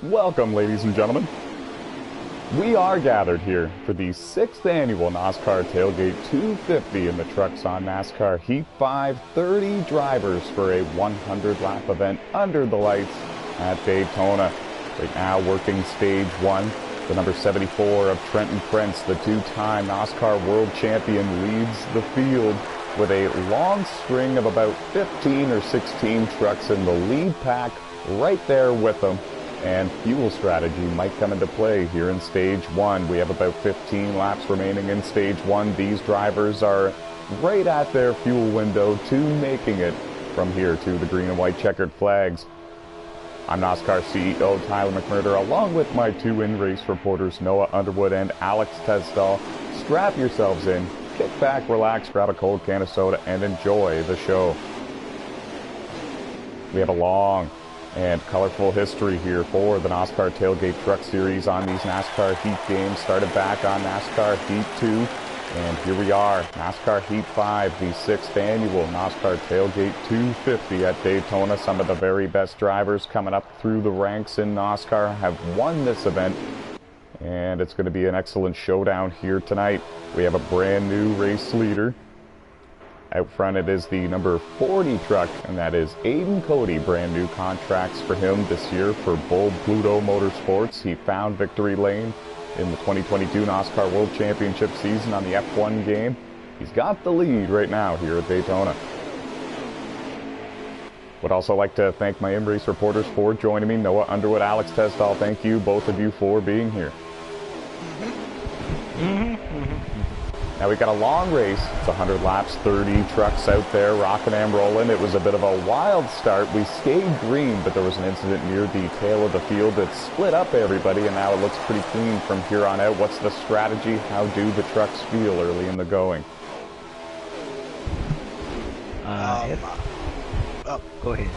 Welcome, ladies and gentlemen. We are gathered here for the 6th annual NASCAR Tailgate 250 in the trucks on NASCAR Heat 5. 30 drivers for a 100-lap event under the lights at Daytona. Right now working stage 1. The number 74 of Trenton Prince, the two-time NASCAR World Champion, leads the field with a long string of about 15 or 16 trucks in the lead pack right there with them. And fuel strategy might come into play here in stage 1. We have about 15 laps remaining in stage 1. These drivers are right at their fuel window to making it from here to the green and white checkered flags. I'm NASCAR CEO Tyler McMurder, along with my two in-race reporters Noah Underwood and Alex Tesdall. Strap yourselves in, kick back, relax, grab a cold can of soda, and enjoy the show. We have a long and colorful history here for the NASCAR Tailgate Truck Series on these NASCAR Heat games. Started back on NASCAR Heat 2, and here we are, NASCAR Heat 5, the 6th annual NASCAR Tailgate 250 at Daytona. Some of the very best drivers coming up through the ranks in NASCAR have won this event, and it's going to be an excellent showdown here tonight. We have a brand new race leader. Out front it is the number 40 truck, and that is Aiden Cody. Brand new contracts for him this year for Bull Pluto Motorsports. He found victory lane in the 2022 NASCAR World Championship season on the F1 game. He's got the lead right now here at Daytona. Would also like to thank my in-race reporters for joining me. Noah Underwood, Alex Tesdall, thank you, both of you, for being here. Now we've got a long race. It's 100 laps, 30 trucks out there rocking and rolling. It was a bit of a wild start. We stayed green, but there was an incident near the tail of the field that split up everybody, and now it looks pretty clean from here on out. What's the strategy? How do the trucks feel early in the going? Go ahead. Oh, go ahead,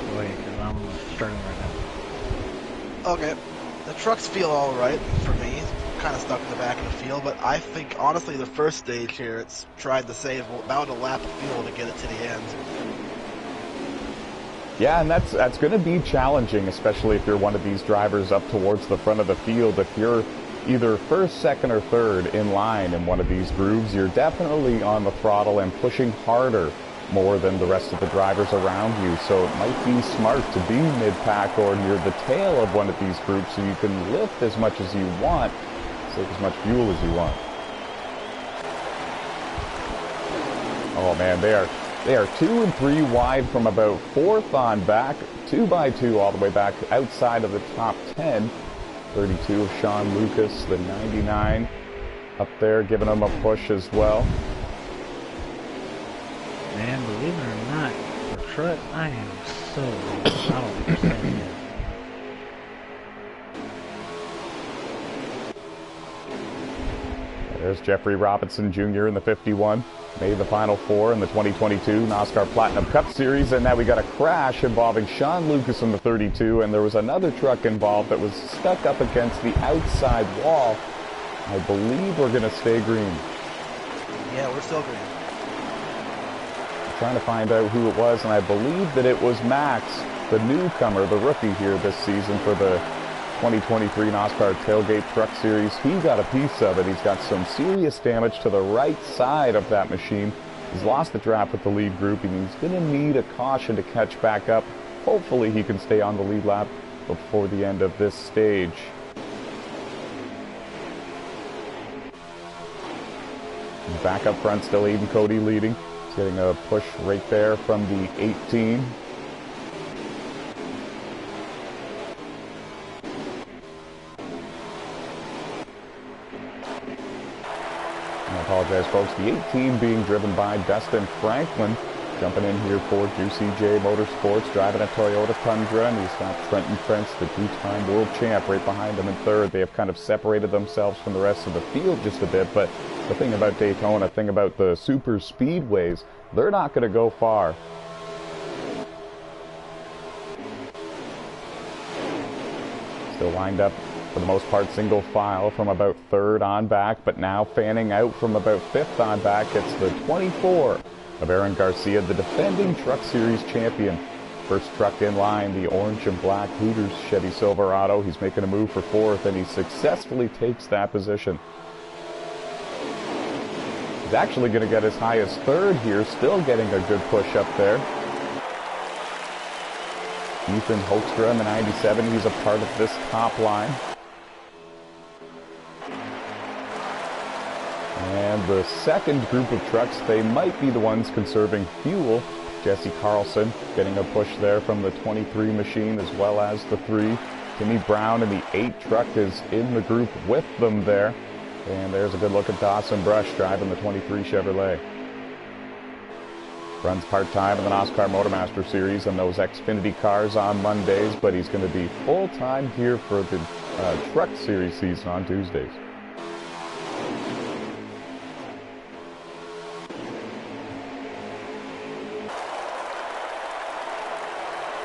because I'm starting right now. Okay. The trucks feel all right for me. Kind of stuck in the back of the field, but I think honestly the first stage here, it's tried to save about a lap of fuel to get it to the end. Yeah, and that's going to be challenging, especially if you're one of these drivers up towards the front of the field. If you're either first, second, or third in line in one of these grooves, you're definitely on the throttle and pushing harder more than the rest of the drivers around you. So it might be smart to be mid-pack or near the tail of one of these groups so you can lift as much as you want, save as much fuel as you want. Oh man, they are 2 and 3 wide from about 4th on back, 2 by 2 all the way back outside of the top 10. 32 of Sean Lucas, the 99 up there giving them a push as well. Man, believe it or not, for truck, I am so I don't understand it. There's Jeffrey Robinson Jr. in the 51. Made the Final Four in the 2022 NASCAR Platinum Cup Series, and now we got a crash involving Sean Lucas in the 32, and there was another truck involved that was stuck up against the outside wall. I believe we're going to stay green. Yeah, we're still green. Trying to find out who it was, and I believe that it was Max, the newcomer, the rookie here this season for the 2023 NASCAR Tailgate Truck Series. He got a piece of it. He's got some serious damage to the right side of that machine. He's lost the draft with the lead group, and he's going to need a caution to catch back up. Hopefully he can stay on the lead lap before the end of this stage. Back up front, still Aiden Cody leading. He's getting a push right there from the 18. I apologize, folks. The 18 being driven by Dustin Franklin. Jumping in here for Juicy J Motorsports, driving a Toyota Tundra, and he's got Trenton Prince, the two-time world champ, right behind him in third. They have kind of separated themselves from the rest of the field just a bit, but the thing about Daytona, the thing about the super speedways, they're not going to go far. Still lined up for the most part single file from about 3rd on back, but now fanning out from about 5th on back. It's the 24 of Aaron Garcia, the defending Truck Series champion. First truck in line, the orange and black Hooters Chevy Silverado. He's making a move for fourth, and he successfully takes that position. He's actually going to get as high as third here, still getting a good push up there. Ethan Hoekstra in the 97, he's a part of this top line. And the second group of trucks, they might be the ones conserving fuel. Jesse Carlson getting a push there from the 23 machine as well as the 3. Timmy Brown in the 8 truck is in the group with them there. And there's a good look at Dawson Brush driving the 23 Chevrolet. Runs part-time in the NASCAR Motormaster Series and those Xfinity cars on Mondays, but he's going to be full-time here for the Truck Series season on Tuesdays.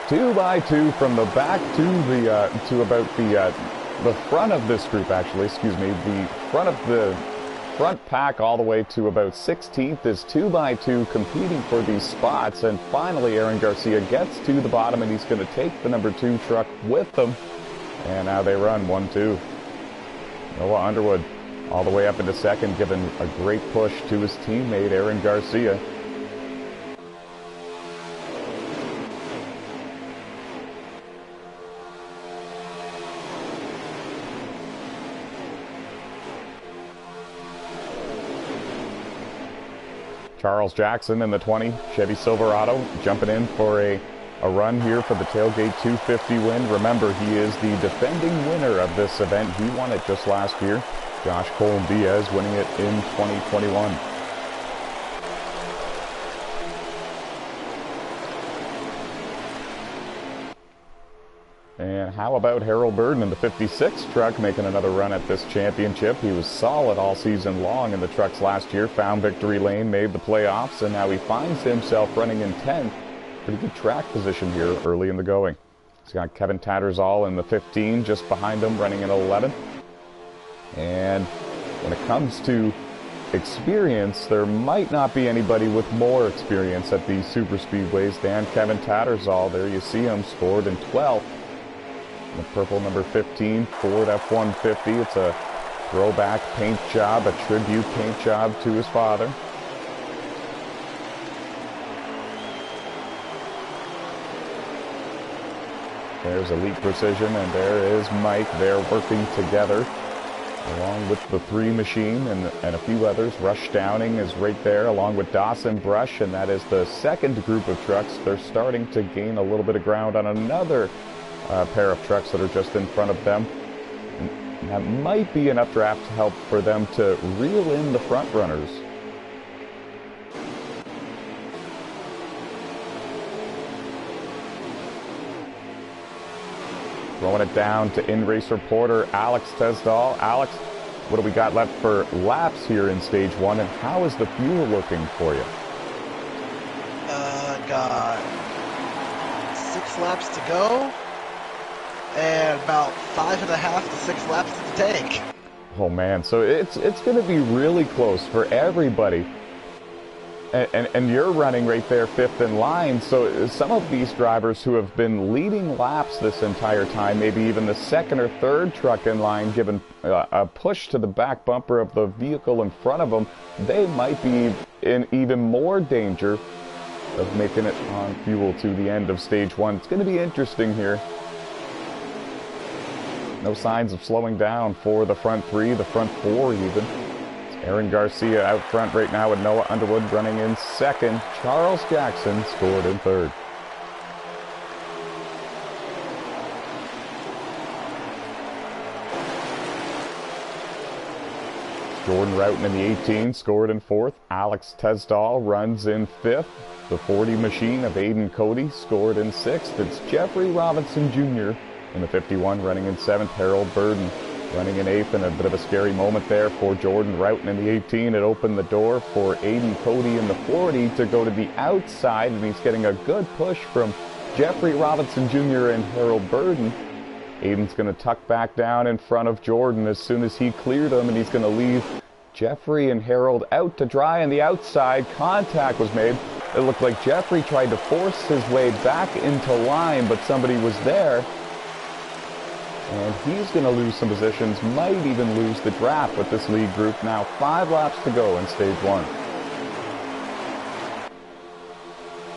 Two by two from the back to the to about the front of this group, actually, excuse me, the front pack all the way to about 16th is 2 by 2 competing for these spots, and finally Aaron Garcia gets to the bottom and he's going to take the number 2 truck with them, and now they run 1-2. Noah Underwood all the way up into second, giving a great push to his teammate Aaron Garcia. Charles Jackson in the 20 Chevy Silverado jumping in for a run here for the Tailgate 250 win. Remember, he is the defending winner of this event. He won it just last year. Josh Colin-Diaz winning it in 2021. And how about Harold Burden in the 56 truck making another run at this championship? He was solid all season long in the trucks last year, found victory lane, made the playoffs, and now he finds himself running in 10th. Pretty good track position here early in the going. He's got Kevin Tattersall in the 15 just behind him, running in 11th. And when it comes to experience, there might not be anybody with more experience at these super speedways than Kevin Tattersall. There you see him, scored in 12th. The purple number 15 Ford F-150. It's a throwback paint job, a tribute paint job to his father. There's Elite Precision, and there is Mike. They're working together along with the 3 machine and a few others. Rush Downing is right there along with Dawson Brush, and that is the second group of trucks. They're starting to gain a little bit of ground on another pair of trucks that are just in front of them. And that might be enough draft help for them to reel in the front runners. Throwing it down to in-race reporter Alex Tesdall. Alex, what do we got left for laps here in stage 1, and how is the fuel looking for you? Got 6 laps to go, and about 5.5 to 6 laps to the tank. Oh man, so it's going to be really close for everybody. And you're running right there 5th in line, so some of these drivers who have been leading laps this entire time, maybe even the 2nd or 3rd truck in line, given a push to the back bumper of the vehicle in front of them, they might be in even more danger of making it on fuel to the end of stage 1. It's going to be interesting here. No signs of slowing down for the front 3, the front 4 even. Aaron Garcia out front right now with Noah Underwood running in 2nd. Charles Jackson scored in 3rd. Jordan Routon in the 18 scored in 4th. Alex Tesdall runs in 5th. The 40 machine of Aiden Cody scored in 6th. It's Jeffrey Robinson Jr. in the 51 running in 7th. Harold Burden running in 8th, and a bit of a scary moment there for Jordan Routon in the 18. It opened the door for Aiden Cody in the 40 to go to the outside, and he's getting a good push from Jeffrey Robinson Jr. and Harold Burden. Aiden's going to tuck back down in front of Jordan as soon as he cleared him, and he's going to leave Jeffrey and Harold out to dry on the outside. Contact was made. It looked like Jeffrey tried to force his way back into line, but somebody was there. And he's going to lose some positions, might even lose the draft with this lead group. Now 5 laps to go in stage 1.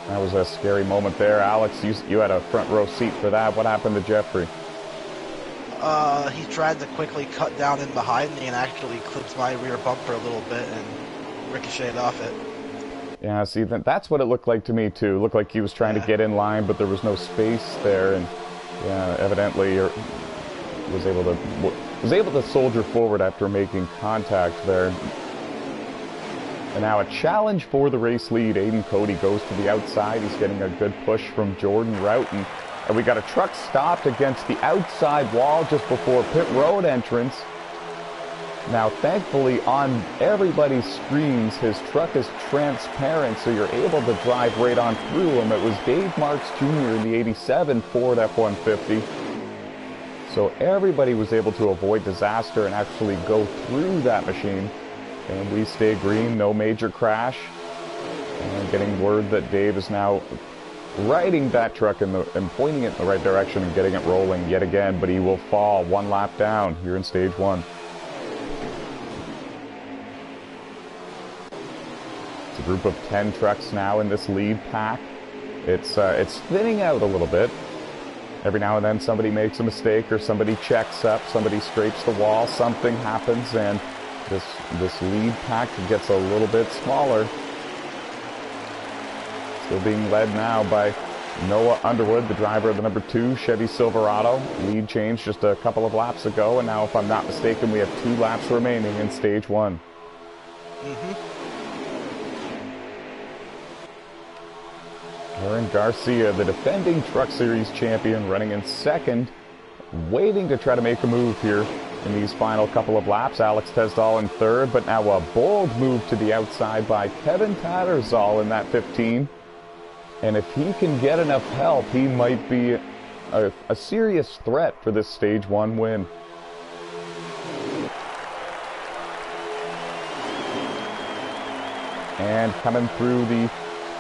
That was a scary moment there. Alex, you had a front row seat for that. What happened to Jeffrey? He tried to quickly cut down in behind me and actually clipped my rear bumper a little bit and ricocheted off it. Yeah, see, that's what it looked like to me too. It looked like he was trying to get in line, but there was no space there, and yeah, evidently was able to soldier forward after making contact there. And now a challenge for the race lead. Aiden Cody goes to the outside. He's getting a good push from Jordan Roughton. And we got a truck stopped against the outside wall just before pit road entrance. Now, thankfully, on everybody's screens, his truck is transparent, so you're able to drive right on through him. It was Dave Marks Jr. in the 87 Ford F-150. So everybody was able to avoid disaster and actually go through that machine. And we stay green, no major crash. And getting word that Dave is now riding that truck and pointing it in the right direction and getting it rolling yet again, but he will fall 1 lap down here in stage 1. It's a group of 10 trucks now in this lead pack. It's thinning out a little bit. Every now and then somebody makes a mistake or somebody checks up, somebody scrapes the wall, something happens, and this lead pack gets a little bit smaller. Still being led now by Noah Underwood, the driver of the number 2 Chevy Silverado. Lead changed just a couple of laps ago, and now, if I'm not mistaken, we have 2 laps remaining in stage 1. Aaron Garcia, the defending Truck Series champion, running in second, waiting to try to make a move here in these final couple of laps. Alex Tesdall in third, but now a bold move to the outside by Kevin Tattersall in that 15. And if he can get enough help, he might be a serious threat for this stage 1 win. And coming through the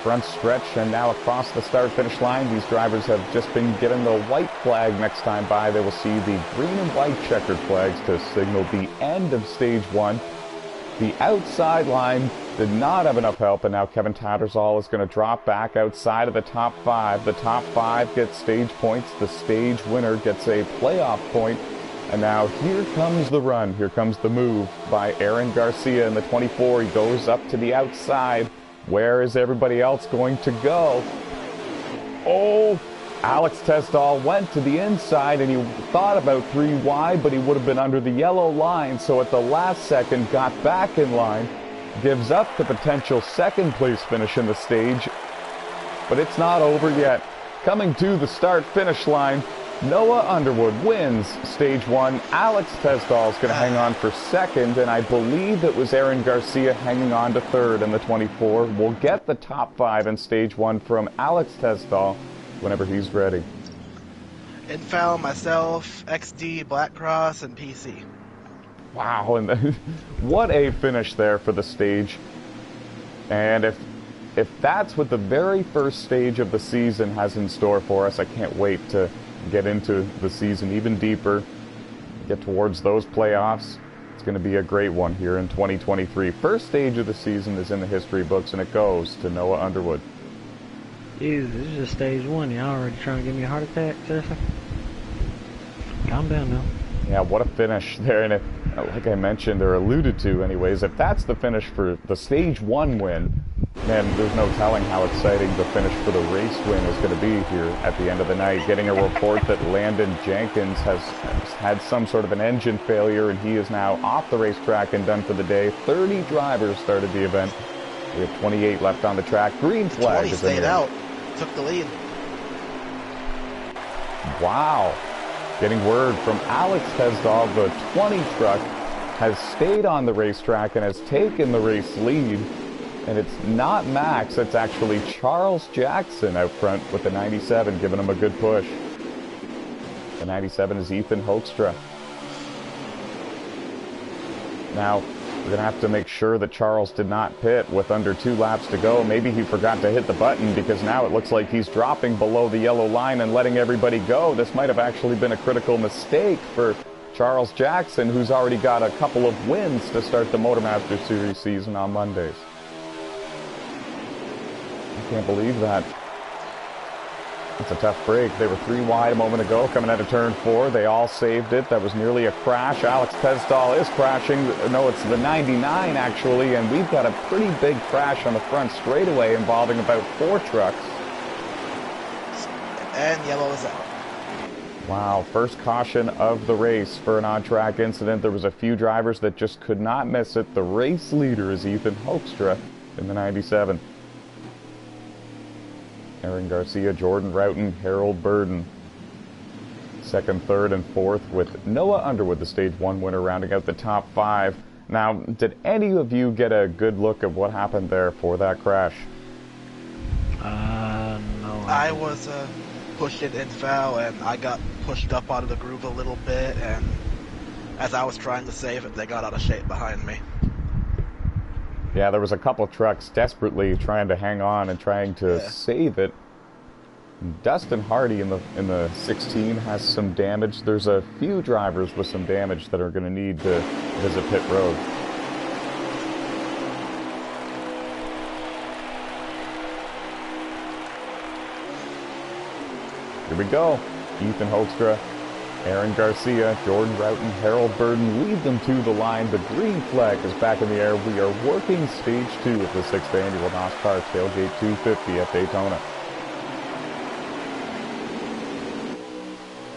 front stretch and now across the start-finish line, these drivers have just been given the white flag. Next time by, they will see the green and white checkered flags to signal the end of stage 1. The outside line did not have enough help, and now Kevin Tattersall is going to drop back outside of the top 5. The top 5 gets stage points. The stage winner gets a playoff point. And now here comes the run. Here comes the move by Aaron Garcia in the 24. He goes up to the outside. Where is everybody else going to go? Oh, Alex Tesdall went to the inside, and he thought about 3 wide, but he would have been under the yellow line, so at the last second got back in line, gives up the potential second place finish in the stage, but it's not over yet. Coming to the start-finish line, Noah Underwood wins stage 1. Alex Tesdall is going to hang on for second, and I believe it was Aaron Garcia hanging on to third in the 24. We'll get the top 5 in stage 1 from Alex Tesdall whenever he's ready. Infal, myself, XD, Black Cross, and PC. Wow, and what a finish there for the stage. And if that's what the very first stage of the season has in store for us, I can't wait to get into the season even deeper, get towards those playoffs. It's going to be a great one here in 2023. First stage of the season is in the history books, and it goes to Noah Underwood. Dude, this is just stage 1. Y'all already trying to give me a heart attack? Seriously? Calm down now. Yeah, what a finish there. And like I mentioned, or alluded to anyways, if that's the finish for the stage 1 win, man, there's no telling how exciting the finish for the race win is going to be here at the end of the night. Getting a report that Landon Jenkins has had some sort of an engine failure, and he is now off the racetrack and done for the day. 30 drivers started the event. We have 28 left on the track. Green flag 20 is in stayed there. out. Took the lead. Wow. Getting word from Alex Tesdall, the 20 truck has stayed on the racetrack and has taken the race lead. And it's not Max, it's actually Charles Jackson out front with the 97, giving him a good push. The 97 is Ethan Hoekstra. Now, We're going to have to make sure that Charles did not pit with under 2 laps to go. Maybe he forgot to hit the button, because now it looks like he's dropping below the yellow line and letting everybody go. This might have actually been a critical mistake for Charles Jackson, who's already got a couple of wins to start the Motormaster Series season on Mondays. I can't believe that. It's a tough break. They were 3 wide a moment ago coming out of turn 4. They all saved it. That was nearly a crash. Alex Pesdal is crashing. No, it's the 99 actually, and we've got a pretty big crash on the front straightaway involving about 4 trucks. And yellow is out. Wow, first caution of the race for an on-track incident. There was a few drivers that just could not miss it. The race leader is Ethan Hoekstra in the 97. Aaron Garcia, Jordan Roughton, Harold Burden. Second, third, and fourth, with Noah Underwood, the Stage 1 winner, rounding out the top 5. Now, did any of you get a good look at what happened there for that crash? No. I was pushed in foul, and I got pushed up out of the groove a little bit, and as I was trying to save it, they got out of shape behind me. Yeah, there was a couple trucks desperately trying to hang on and trying to save it. Dustin Hardy in the 16 has some damage. There's a few drivers with some damage that are going to need to visit pit road. Here we go. Ethan Hoekstra, Aaron Garcia, Jordan Roughton, Harold Burden lead them to the line. The green flag is back in the air. We are working stage 2 of the 6th annual NOSSCAR Tailgate 250 at Daytona.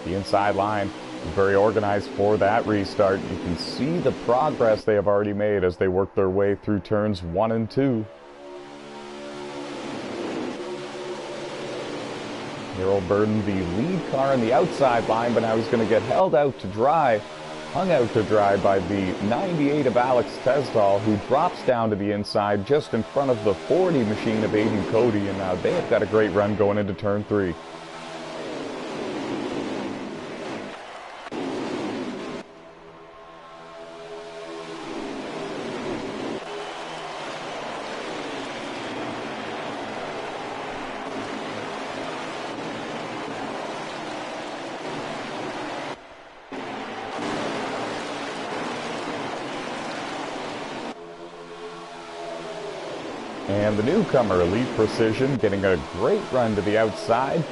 The inside line is very organized for that restart. You can see the progress they have already made as they work their way through turns 1 and 2. Harold Burden, the lead car on the outside line, but now he's going to get held out to dry, hung out to dry by the 98 of Alex Pesdal, who drops down to the inside just in front of the 40 machine of Aiden Cody, and now they have got a great run going into turn 3. And the newcomer, Elite Precision, getting a great run to the outside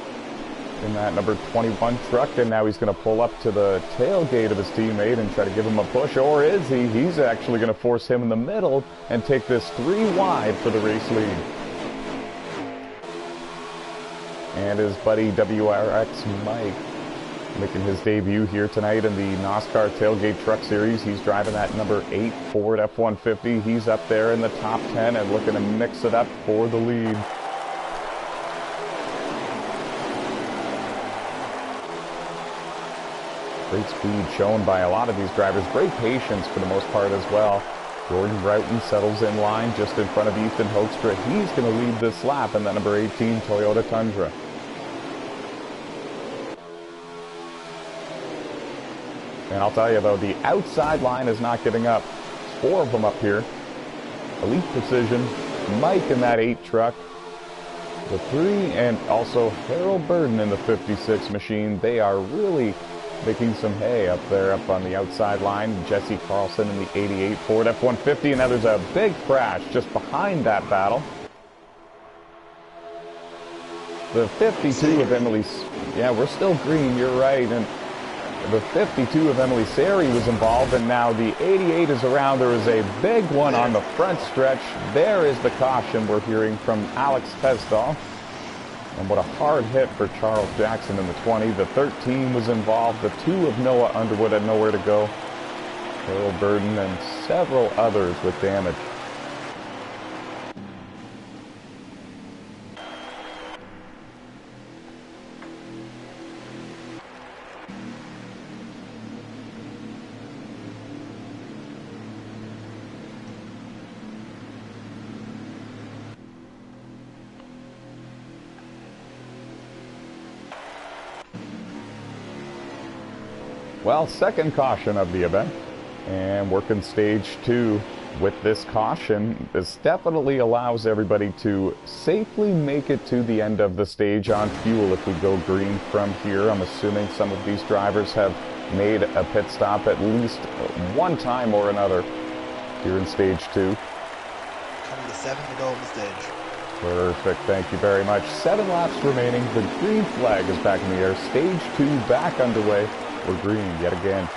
in that number 21 truck. And now he's going to pull up to the tailgate of his teammate and try to give him a push. Or is he? He's actually going to force him in the middle and take this 3 wide for the race lead. And his buddy WRX Mike making his debut here tonight in the NOSSCAR Tailgate Truck Series. He's driving that number 8 Ford F-150. He's up there in the top 10 and looking to mix it up for the lead. Great speed shown by a lot of these drivers. Great patience for the most part as well. Jordan Roughton settles in line just in front of Ethan Hoekstra. He's going to lead this lap in that number 18 Toyota Tundra. And I'll tell you, though, the outside line is not giving up. 4 of them up here. Elite Precision, Mike in that 8 truck, the 3, and also Harold Burden in the 56 machine. They are really making some hay up there, up on the outside line. Jesse Carlson in the 88 Ford F-150, and now there's a big crash just behind that battle. The 52 of Emily, yeah, we're still green, you're right, and the 52 of Emily Sari was involved, and now the 88 is around. There is a big one on the front stretch. There is the caution we're hearing from Alex Pesdal. And what a hard hit for Charles Jackson in the 20. The 13 was involved. The 2 of Noah Underwood had nowhere to go. Harold Burden and several others with damage. Well, second caution of the event, and working stage 2 with this caution, this definitely allows everybody to safely make it to the end of the stage on fuel if we go green from here. I'm assuming some of these drivers have made a pit stop at least one time or another here in stage 2. Coming to 7 to go on the stage. Perfect, thank you very much. 7 laps remaining. The green flag is back in the air. Stage 2 back underway. We're green yet again.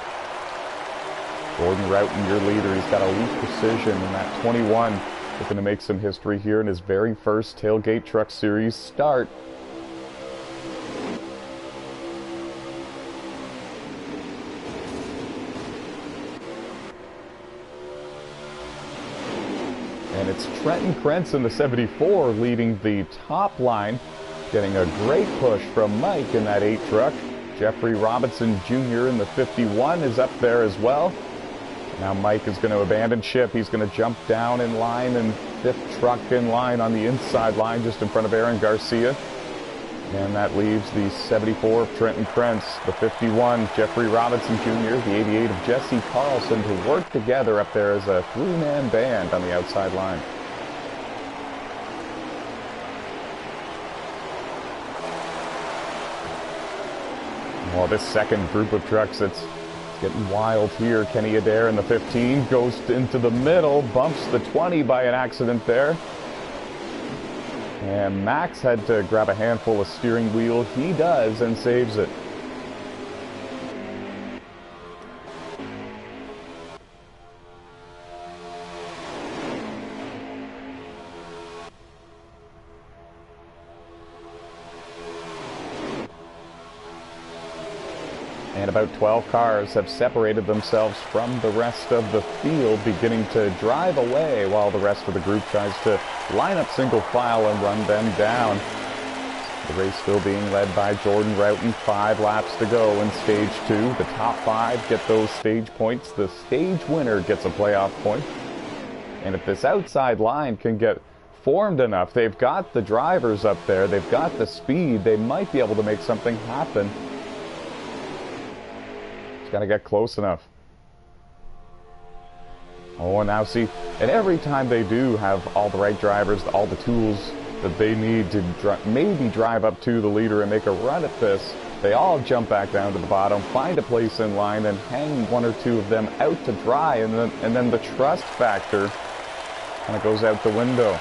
Gordon Roughton, your leader. He's got elite precision in that 21. Looking to make some history here in his very first Tailgate Truck Series start. And it's Trenton Krentz in the 74 leading the top line, getting a great push from Mike in that 8 truck. Jeffrey Robinson Jr. in the 51 is up there as well. Now Mike is going to abandon ship. He's going to jump down in line, and 5th truck in line on the inside line just in front of Aaron Garcia. And that leaves the 74 of Trenton Krentz, the 51 Jeffrey Robinson Jr., the 88 of Jesse Carlson to work together up there as a 3-man band on the outside line. Well, this second group of trucks, it's getting wild here. Kenny Adair in the 15 goes into the middle, bumps the 20 by an accident there. And Max had to grab a handful of steering wheel. He does and saves it. And about 12 cars have separated themselves from the rest of the field, beginning to drive away while the rest of the group tries to line up single file and run them down. The race still being led by Jordan Roughton. 5 laps to go in stage 2. The top 5 get those stage points. The stage winner gets a playoff point. And if this outside line can get formed enough, they've got the drivers up there, they've got the speed, they might be able to make something happen. Got to get close enough. Oh, and now see, and every time they do have all the right drivers, all the tools that they need to maybe drive up to the leader and make a run at this, they all jump back down to the bottom, find a place in line, and hang 1 or 2 of them out to dry, and then the trust factor kind of goes out the window.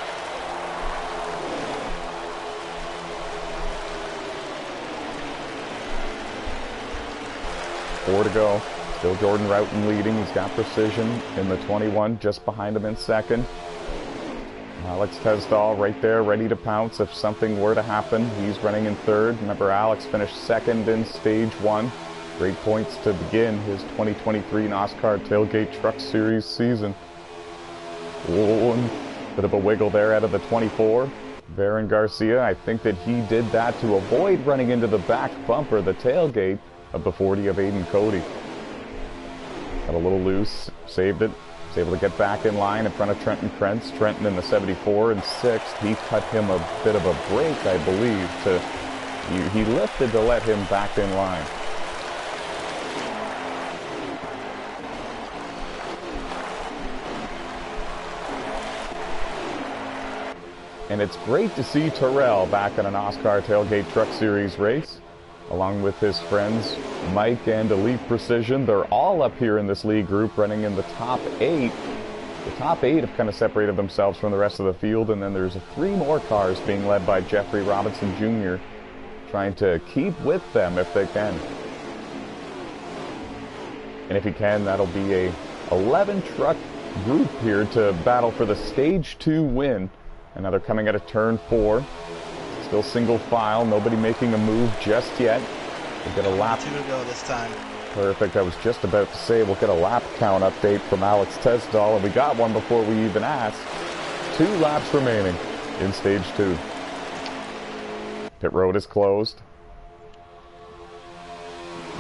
Four to go. Still Jordan Roughton leading. He's got precision in the 21, just behind him in second. Alex Tesdall right there, ready to pounce if something were to happen. He's running in third. Remember, Alex finished second in stage 1. Great points to begin his 2023 NASCAR Tailgate Truck Series season. One bit of a wiggle there out of the 24. Aaron Garcia, I think that he did that to avoid running into the back bumper, the tailgate of the 40 of Aiden Cody. Got a little loose, saved it. Was able to get back in line in front of Trenton Krentz. Trenton in the 74 and 6th. He cut him a bit of a break, I believe. He lifted to let him back in line. And it's great to see Terrell back in a NASCAR Tailgate Truck Series race, along with his friends Mike and Elite Precision. They're all up here in this league group running in the top 8. The top 8 have kind of separated themselves from the rest of the field, and then there's 3 more cars being led by Jeffrey Robinson Jr., trying to keep with them if they can. And if he can, that'll be a 11 truck group here to battle for the stage 2 win. And now they're coming out of turn 4. Still single file, nobody making a move just yet. We'll get a lap. 2 to go this time. Perfect. I was just about to say we'll get a lap count update from Alex Tesdall, and we got one before we even asked. 2 laps remaining in stage 2. Pit road is closed.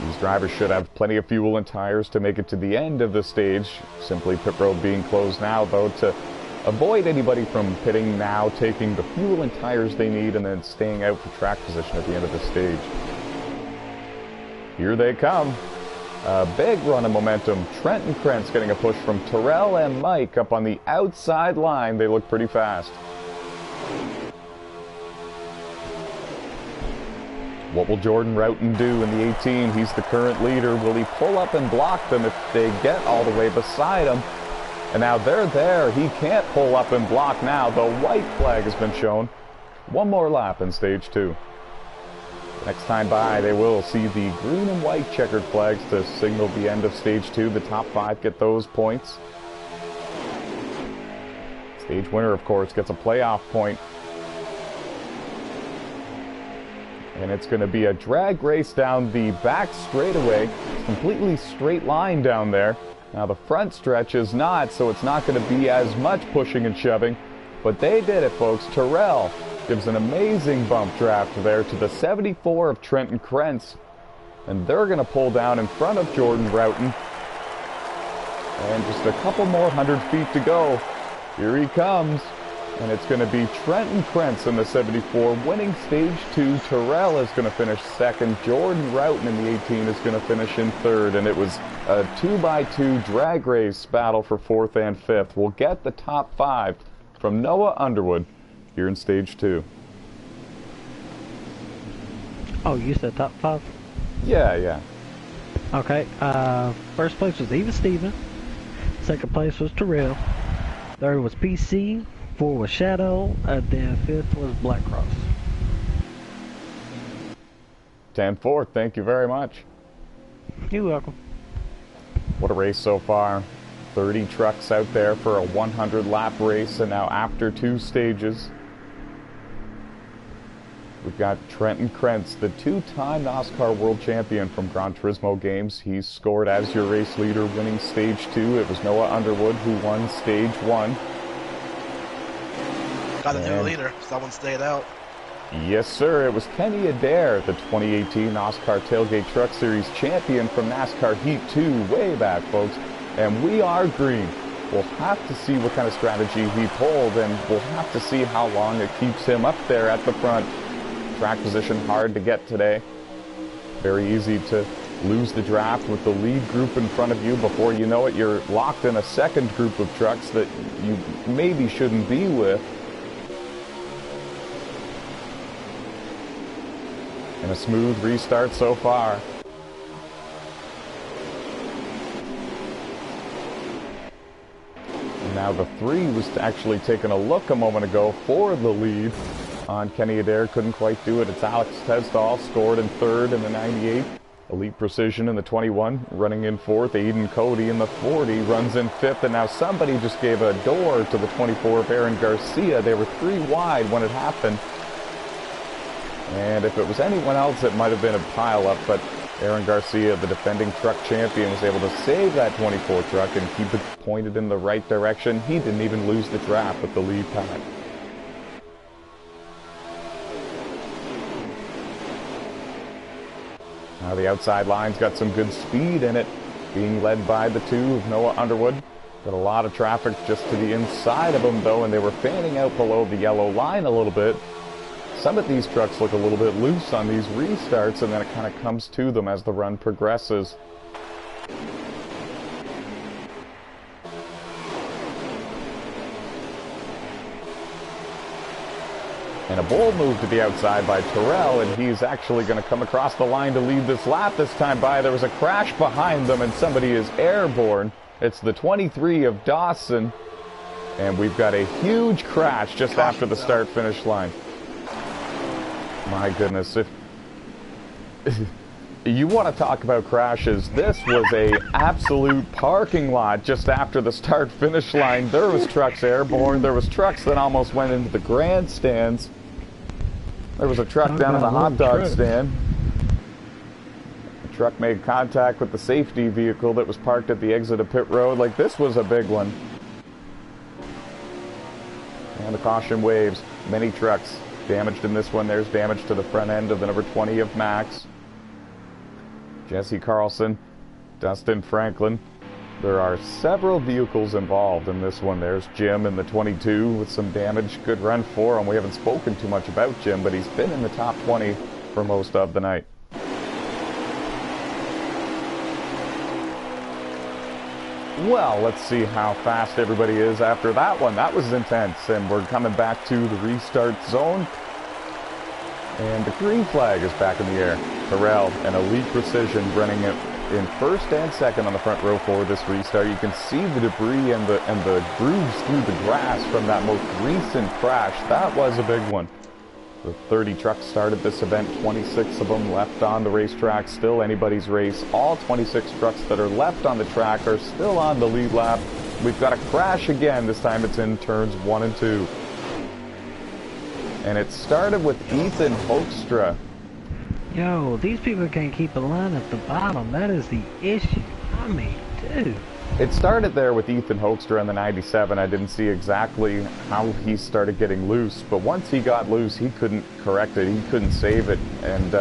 These drivers should have plenty of fuel and tires to make it to the end of the stage. Simply pit road being closed now, though, to avoid anybody from pitting now, taking the fuel and tires they need, and then staying out for track position at the end of the stage. Here they come. A big run of momentum. Trent and Krentz getting a push from Terrell and Mike up on the outside line. They look pretty fast. What will Jordan Roughton do in the 18? He's the current leader. Will he pull up and block them if they get all the way beside him? And now they're there. He can't pull up and block now. The white flag has been shown. One more lap in stage 2. Next time by, they will see the green and white checkered flags to signal the end of stage 2. The top 5 get those points. Stage winner, of course, gets a playoff point. And it's going to be a drag race down the back straightaway. Completely straight line down there. Now the front stretch is not, so it's not going to be as much pushing and shoving. But they did it, folks. Terrell gives an amazing bump draft there to the 74 of Trent and Krentz. And they're going to pull down in front of Jordan Roughton. And just a couple more 100 feet to go. Here he comes. And it's going to be Trent and Krentz in the 74 winning stage 2. Terrell is going to finish second. Jordan Roughton in the 18 is going to finish in third. And it was a 2x2 drag race battle for 4th and 5th. We'll get the top 5 from Noah Underwood here in stage 2. Oh, you said top 5? Yeah. Okay, first place was Eva Steven. Second place was Terrell. Third was PC. 4 was Shadow. Then 5th was Black Cross. 10-4, thank you very much. You're welcome. What a race so far. 30 trucks out there for a 100-lap race, and now after 2 stages, we've got Trenton Krentz, the 2-time NASCAR World Champion from Gran Turismo games. He's scored as your race leader, winning stage 2. It was Noah Underwood who won stage 1. Got a new leader. Someone stayed out. Yes, sir. It was Kenny Adair, the 2018 NASCAR Tailgate Truck Series champion from NASCAR Heat 2, way back, folks. And we are green. We'll have to see what kind of strategy he pulled, and we'll have to see how long it keeps him up there at the front. Track position hard to get today. Very easy to lose the draft with the lead group in front of you. Before you know it, you're locked in a second group of trucks that you maybe shouldn't be with. And a smooth restart so far. And now the 3 was actually taking a look a moment ago for the lead on Kenny Adair. Couldn't quite do it. It's Alex Tesdall, scored in 3rd in the 98. Elite Precision in the 21, running in 4th. Aiden Cody in the 40, runs in 5th. And now somebody just gave a door to the 24 of Aaron Garcia. They were 3 wide when it happened. And if it was anyone else, it might have been a pile-up, but Aaron Garcia, the defending truck champion, was able to save that 24 truck and keep it pointed in the right direction. He didn't even lose the draft with the lead pack. Now the outside line's got some good speed in it, being led by the 2 of Noah Underwood. Got a lot of traffic just to the inside of them, though, and they were fanning out below the yellow line a little bit. Some of these trucks look a little bit loose on these restarts, and then it kind of comes to them as the run progresses. And a bold move to the outside by Terrell, and he's actually going to come across the line to lead this lap this time by. There was a crash behind them, and somebody is airborne. It's the 23 of Dawson, and we've got a huge crash just after the start-finish line. My goodness, if you want to talk about crashes, this was a absolute parking lot just after the start-finish line. There was trucks airborne. There was trucks that almost went into the grandstands. There was a truck down in the hot dog stand. The truck made contact with the safety vehicle that was parked at the exit of pit road. Like, this was a big one. And the caution waves. Many trucks damaged in this one. There's damage to the front end of the number 20 of Max. Jesse Carlson, Dustin Franklin. There are several vehicles involved in this one. There's Jim in the 22 with some damage. Good run for him. We haven't spoken too much about Jim, but he's been in the top 20 for most of the night. Well, let's see how fast everybody is after that one. That was intense, and we're coming back to the restart zone. And the green flag is back in the air. Terrell and Elite Precision running it in first and second on the front row for this restart. You can see the debris and the grooves through the grass from that most recent crash. That was a big one. The 30 trucks started this event, 26 of them left on the racetrack, still anybody's race. All 26 trucks that are left on the track are still on the lead lap. We've got a crash again, this time it's in turns 1 and 2. And it started with Ethan Hoekstra. Yo, these people can't keep a line at the bottom. That is the issue. I mean, dude. It started there with Ethan Hoekstra in the 97. I didn't see exactly how he started getting loose, but once he got loose, he couldn't correct it. He couldn't save it. And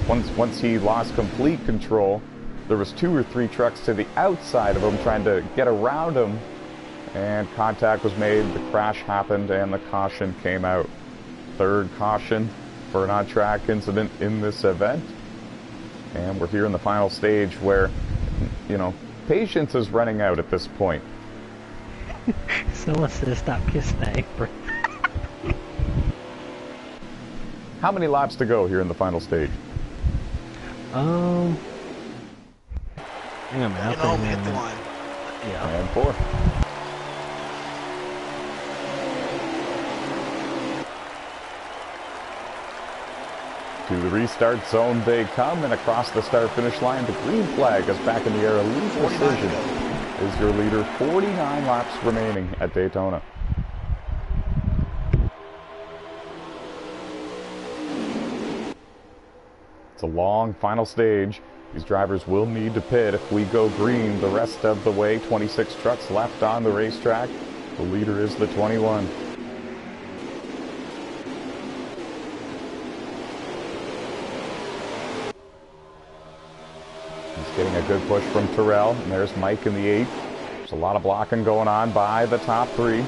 once he lost complete control, there was 2 or 3 trucks to the outside of him trying to get around him, and contact was made. The crash happened, and the caution came out. Third caution for an on-track incident in this event. And we're here in the final stage where, you know, patience is running out at this point. Someone said stop kissing the apron. How many laps to go here in the final stage? Hang on a minute. You know, hit the line. Yeah. And 4. To the restart zone they come, and across the start-finish line, the green flag is back in the air. Elite Precision is your leader. 49 laps remaining at Daytona. It's a long final stage. These drivers will need to pit if we go green the rest of the way. 26 trucks left on the racetrack. The leader is the 21. Getting a good push from Terrell, and there's Mike in the 8. There's a lot of blocking going on by the top 3.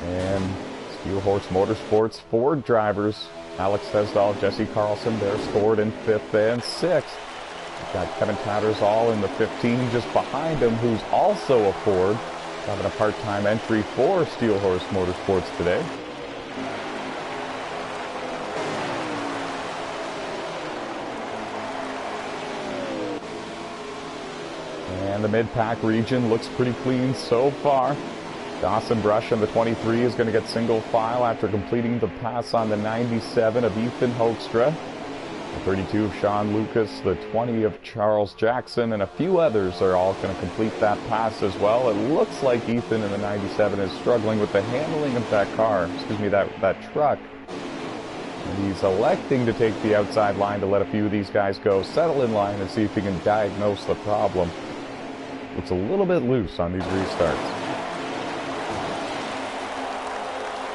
And Steel Horse Motorsports Ford drivers, Alex Tesdall, Jesse Carlson, they're scored in 5th and 6th. We've got Kevin Tatters all in the 15 just behind him, who's also a Ford, having a part-time entry for Steel Horse Motorsports today. And the mid-pack region looks pretty clean so far. Dawson Brush in the 23 is going to get single file after completing the pass on the 97 of Ethan Hoekstra. The 32 of Sean Lucas, the 20 of Charles Jackson, and a few others are all going to complete that pass as well. It looks like Ethan in the 97 is struggling with the handling of that car, that truck. And he's electing to take the outside line to let a few of these guys go, settle in line, and see if he can diagnose the problem. Looks a little bit loose on these restarts.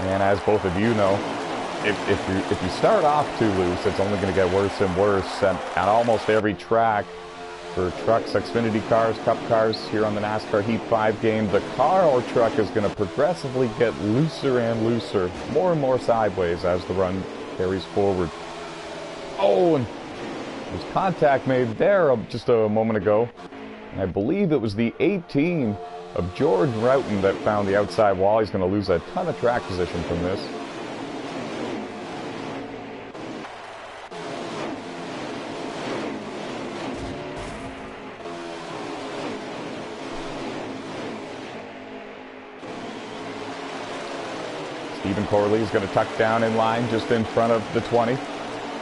And as both of you know, if you start off too loose, it's only going to get worse and worse. And at almost every track, for trucks, Xfinity cars, Cup cars, here on the NASCAR Heat 5 game, the car or truck is going to progressively get looser and looser, more and more sideways as the run carries forward. Oh, and there's contact made there just a moment ago. I believe it was the 18 of George Roughton that found the outside wall. He's going to lose a ton of track position from this. Stephen Corley is going to tuck down in line just in front of the 20.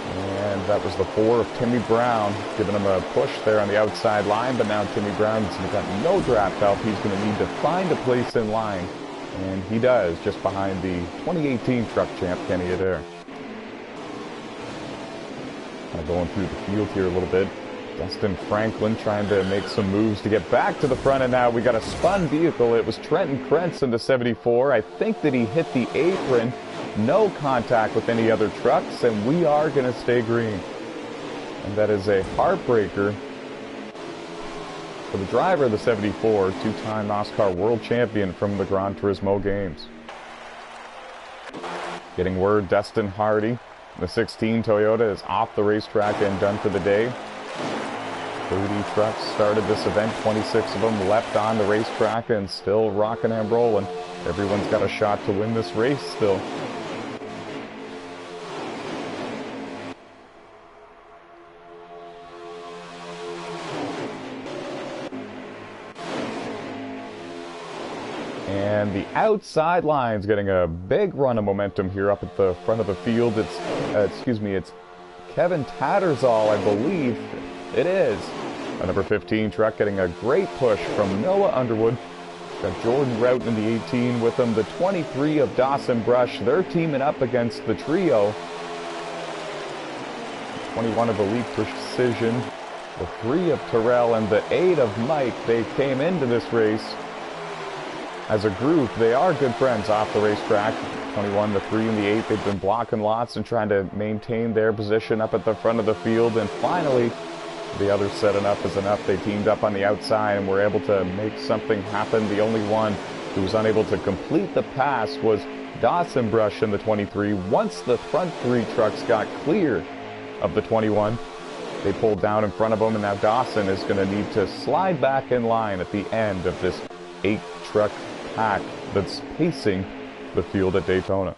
And that was the 4 of Timmy Brown, giving him a push there on the outside line. But now Timmy Brown's got no draft help. He's going to need to find a place in line. And he does, just behind the 2018 truck champ, Kenny Adair. Kind of going through the field here a little bit. Dustin Franklin trying to make some moves to get back to the front, and now we got a spun vehicle. It was Trenton Krentz in the 74. I think that he hit the apron. No contact with any other trucks, and we are going to stay green. And that is a heartbreaker for the driver of the 74, two-time NOSSCAR World Champion from the Gran Turismo games. Getting word, Dustin Hardy, the 16 Toyota, is off the racetrack and done for the day. 30 trucks started this event, 26 of them leapt on the racetrack and still rocking and rolling. Everyone's got a shot to win this race still. And the outside line's getting a big run of momentum here up at the front of the field. It's Kevin Tattersall, I believe. It is. A number 15 truck getting a great push from Noah Underwood. Got Jordan Routon in the 18 with him. The 23 of Dawson Brush. They're teaming up against the trio. 21 of Elite Precision. The 3 of Terrell and the 8 of Mike. They came into this race as a group. They are good friends off the racetrack. 21, the 3, and the 8, they've been blocking lots and trying to maintain their position up at the front of the field. And finally, the others said enough is enough. They teamed up on the outside and were able to make something happen. The only one who was unable to complete the pass was Dawson Brush in the 23. Once the front 3 trucks got clear of the 21, they pulled down in front of them, and now Dawson is going to need to slide back in line at the end of this 8-truck pack that's pacing the field at Daytona.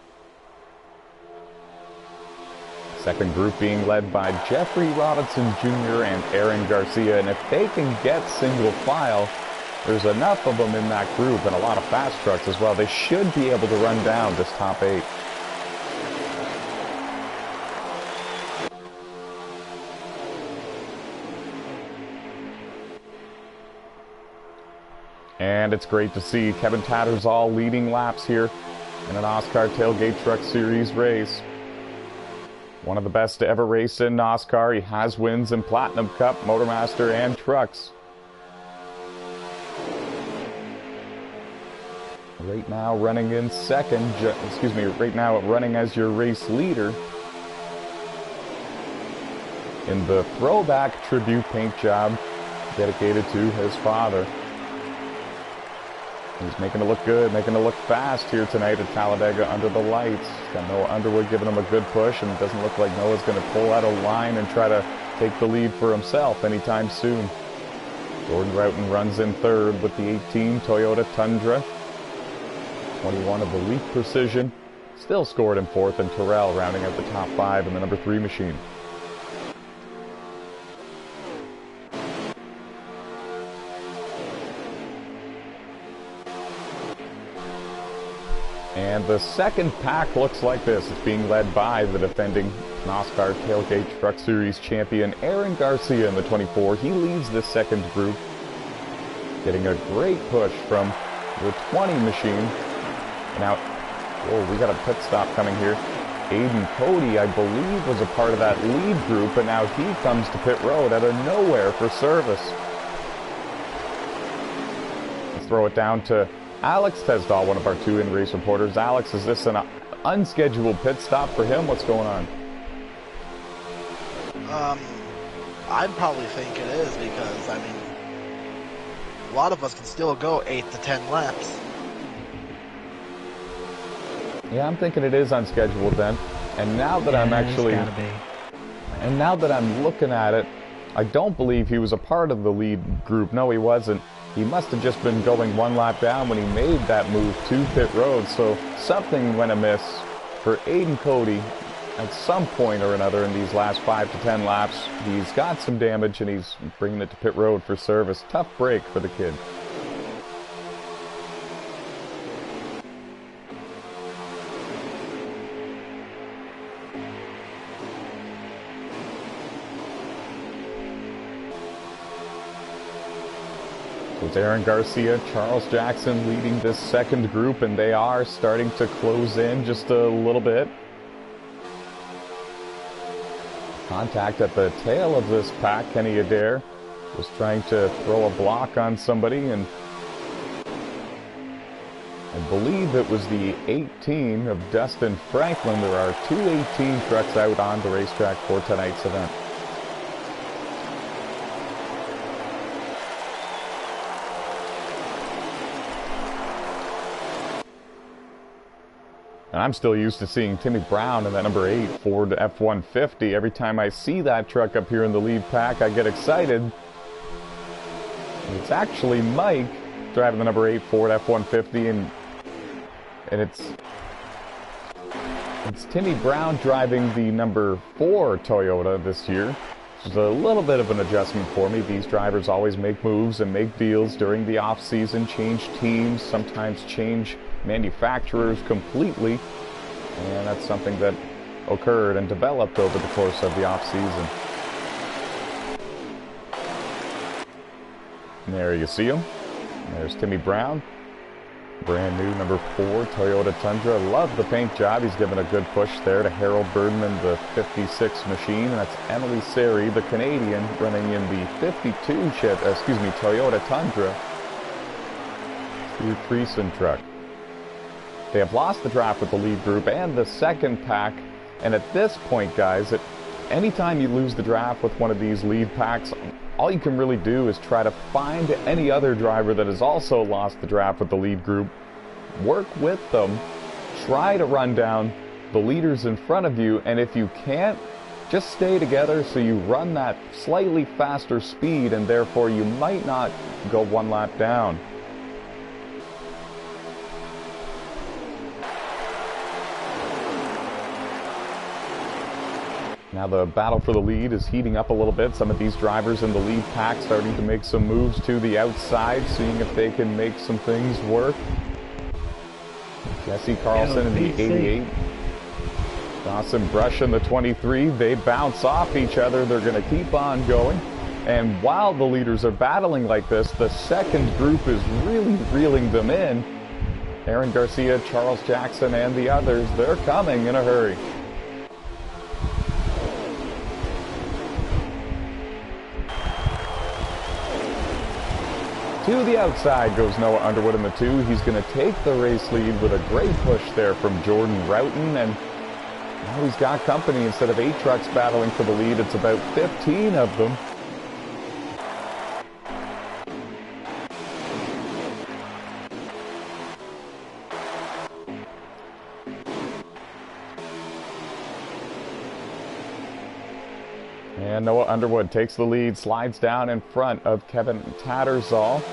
Second group being led by Jeffrey Robinson Jr. and Aaron Garcia, and if they can get single file, there's enough of them in that group and a lot of fast trucks as well. They should be able to run down this top 8. And it's great to see Kevin Tattersall leading laps here in an NOSSCAR Tailgate Truck Series race. One of the best to ever race in NOSSCAR. He has wins in Platinum Cup, Motormaster, and Trucks. Right now running in second, right now running as your race leader in the throwback tribute paint job dedicated to his father. He's making it look good, making it look fast here tonight at Talladega under the lights. Got Noah Underwood giving him a good push, and it doesn't look like Noah's going to pull out a line and try to take the lead for himself anytime soon. Jordan Routon runs in third with the 18 Toyota Tundra. 21 of Elite Precision still scored in fourth, and Terrell rounding out the top 5 in the number 3 machine. And the second pack looks like this. It's being led by the defending NOSSCAR Tailgate Truck Series champion Aaron Garcia in the 24. He leads this second group, getting a great push from the 20 machine. And now, whoa, we got a pit stop coming here. Aiden Cody, I believe, was a part of that lead group, and now he comes to pit road out of nowhere for service. Let's throw it down to Alex Tesdahl, one of our 2 in-race reporters. Alex, is this an unscheduled pit stop for him? What's going on? I'd probably think it is because, I mean, a lot of us can still go 8 to 10 laps. Yeah, I'm thinking it is unscheduled then. And now that now that I'm looking at it, I don't believe he was a part of the lead group. No, he wasn't. He must have just been going 1 lap down when he made that move to pit road. So something went amiss for Aiden Cody at some point or another in these last 5 to 10 laps. He's got some damage and he's bringing it to pit road for service. Tough break for the kid. It's Aaron Garcia, Charles Jackson leading this second group, and they are starting to close in just a little bit. Contact at the tail of this pack. Kenny Adair was trying to throw a block on somebody, and I believe it was the 18 of Dustin Franklin. There are 2 18 trucks out on the racetrack for tonight's event. And I'm still used to seeing Timmy Brown in that number 8 Ford F-150. Every time I see that truck up here in the lead pack, I get excited. It's actually Mike driving the number 8 Ford F-150, and it's Timmy Brown driving the number 4 Toyota this year. Which is a little bit of an adjustment for me. These drivers always make moves and make deals during the off-season, change teams, sometimes change manufacturers completely, and that's something that occurred and developed over the course of the off-season. And there you see him. There's Timmy Brown. Brand new number 4 Toyota Tundra. Love the paint job. He's given a good push there to Harold Birdman, the 56 machine. And that's Emily Seri, the Canadian, running in the 52 Toyota Tundra. Steve Friesen truck. They have lost the draft with the lead group and the second pack. And at this point, guys, anytime you lose the draft with one of these lead packs, all you can really do is try to find any other driver that has also lost the draft with the lead group, work with them, try to run down the leaders in front of you, and if you can't, just stay together so you run that slightly faster speed, and therefore you might not go one lap down. Now the battle for the lead is heating up a little bit. Some of these drivers in the lead pack starting to make some moves to the outside, seeing if they can make some things work. Jesse Carlson in the 88. Dawson Brush in the 23. They bounce off each other. They're going to keep on going. And while the leaders are battling like this, the second group is really reeling them in. Aaron Garcia, Charles Jackson, and the others, they're coming in a hurry. To the outside goes Noah Underwood in the 2. He's going to take the race lead with a great push there from Jordan Roughton. And now he's got company. Instead of 8 trucks battling for the lead, it's about 15 of them. And Noah Underwood takes the lead, slides down in front of Kevin Tattersall.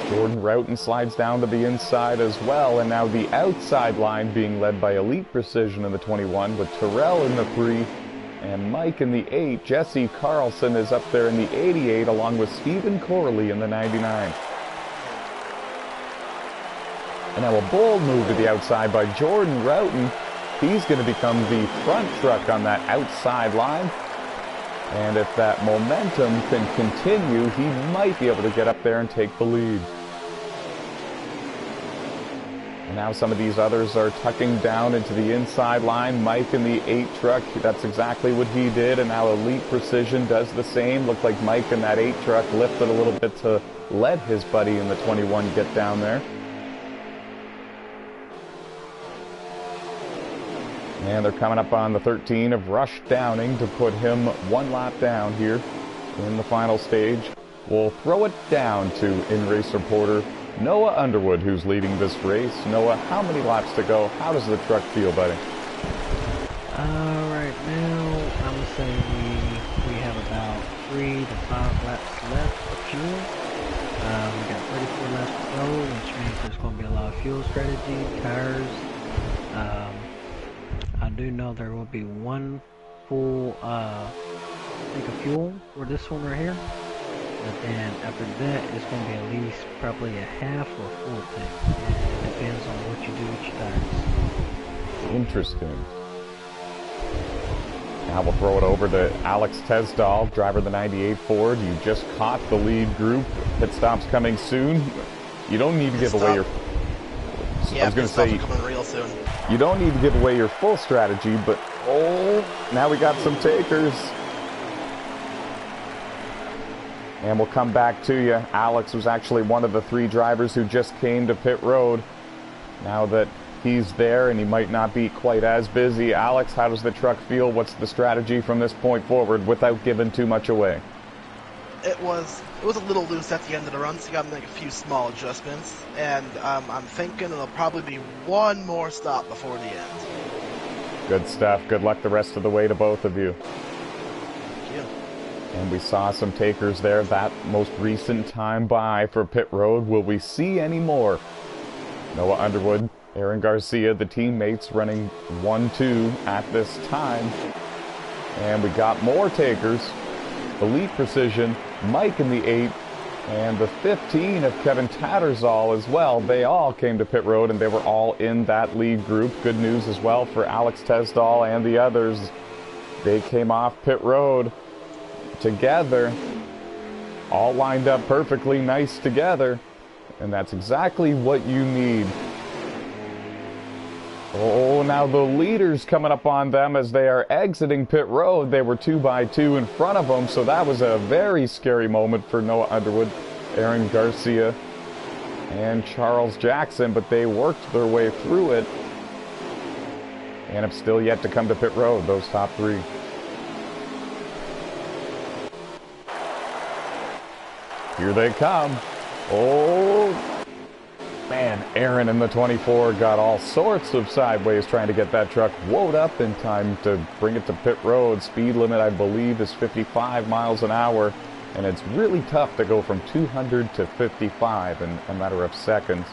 Jordan Roughton slides down to the inside as well, and now the outside line being led by Elite Precision in the 21 with Terrell in the 3 and Mike in the 8. Jesse Carlson is up there in the 88 along with Stephen Corley in the 99. And now a bold move to the outside by Jordan Roughton. He's going to become the front truck on that outside line. And if that momentum can continue, he might be able to get up there and take the lead. And now some of these others are tucking down into the inside line. Mike in the 8 truck, that's exactly what he did. And now Elite Precision does the same. Looked like Mike in that 8 truck lifted a little bit to let his buddy in the 21 get down there. And they're coming up on the 13 of Rush Downing to put him 1 lap down here in the final stage. We'll throw it down to in-race reporter Noah Underwood, who's leading this race. Noah, how many laps to go? How does the truck feel, buddy? Right now, I'm going to say we have about 3 to 5 laps left for fuel. We got 34 laps to go, which means there's going to be a lot of fuel strategy, tires. I do know there will be 1 full tank of fuel for this one right here. But then after that, it's going to be at least probably a half or full tank. It depends on what you do with your tires. Interesting. Now we'll throw it over to Alex Tesdall, driver of the 98 Ford. You just caught the lead group. Pit stop's coming soon. You don't need to give away your... Yeah, I was going to say, coming real soon. You don't need to give away your full strategy, but oh, now we got some takers. And we'll come back to you. Alex was actually one of the 3 drivers who just came to pit road. Now that he's there and he might not be quite as busy. Alex, how does the truck feel? What's the strategy from this point forward without giving too much away? It was a little loose at the end of the run, so you got to make a few small adjustments. And I'm thinking it'll probably be 1 more stop before the end. Good stuff. Good luck the rest of the way to both of you. Thank you. And we saw some takers there that most recent time by for pit road. Will we see any more? Noah Underwood, Aaron Garcia, the teammates running 1-2 at this time. And we got more takers. Elite Precision, Mike in the 8, and the 15 of Kevin Tattersall as well. They all came to pit road, and they were all in that lead group. Good news as well for Alex Tesdall and the others. They came off pit road together, all lined up perfectly nice together, and that's exactly what you need. Oh, now the leaders coming up on them as they are exiting pit road. They were 2 by 2 in front of them, so that was a very scary moment for Noah Underwood, Aaron Garcia, and Charles Jackson, but they worked their way through it and have still yet to come to pit road, those top 3. Here they come. Oh, man, Aaron in the 24 got all sorts of sideways trying to get that truck woed up in time to bring it to pit road. Speed limit, I believe, is 55 miles an hour, and it's really tough to go from 200 to 55 in a matter of seconds.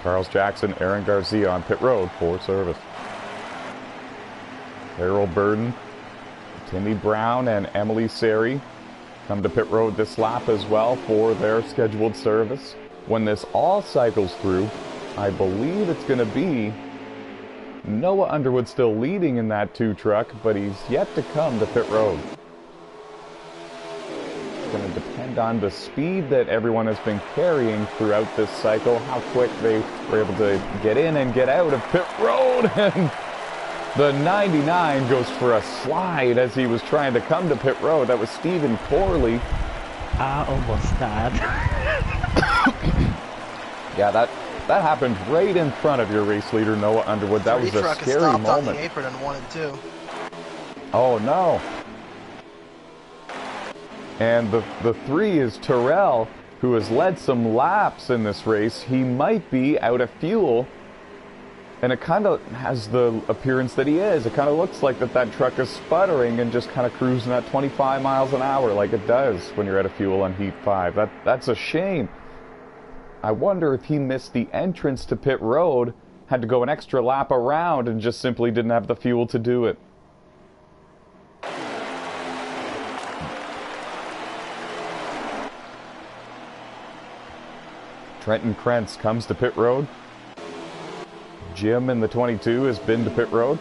Charles Jackson, Aaron Garcia on pit road for service. Errol Burden, Timmy Brown, and Emily Seri come to pit road this lap as well for their scheduled service. When this all cycles through, I believe it's going to be Noah Underwood still leading in that 2 truck, but he's yet to come to pit road. It's going to depend on the speed that everyone has been carrying throughout this cycle, how quick they were able to get in and get out of pit road. And the 99 goes for a slide as he was trying to come to pit road. That was Stephen Corley. I almost died. Yeah, that happened right in front of your race leader, Noah Underwood. That was a scary moment. On the apron in 1 and 2. Oh no! And the 3 is Terrell, who has led some laps in this race. He might be out of fuel. And it kind of has the appearance that he is. It kind of looks like that truck is sputtering and just kind of cruising at 25 miles an hour like it does when you're out of fuel on Heat 5. That's a shame. I wonder if he missed the entrance to pit road, had to go an extra lap around, and just simply didn't have the fuel to do it. Trenton Krentz comes to pit road. Jim in the 22 has been to pit road.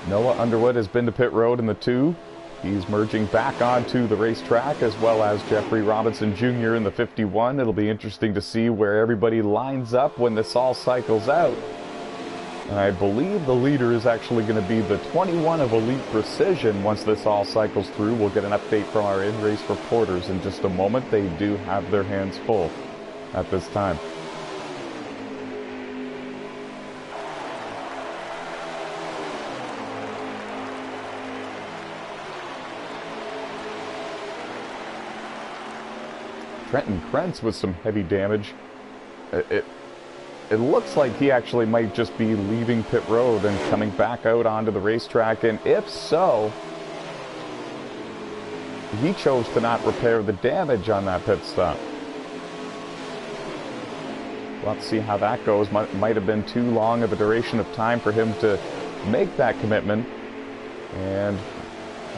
Noah Underwood has been to pit road in the 2. He's merging back onto the racetrack, as well as Jeffrey Robinson Jr. in the 51. It'll be interesting to see where everybody lines up when this all cycles out. And I believe the leader is actually going to be the 21 of Elite Precision once this all cycles through. We'll get an update from our in-race reporters in just a moment. They do have their hands full at this time. Trenton Krentz with some heavy damage. It looks like he actually might just be leaving pit road and coming back out onto the racetrack, and if so, he chose to not repair the damage on that pit stop. We'll have to see how that goes. Might have been too long of a duration of time for him to make that commitment, and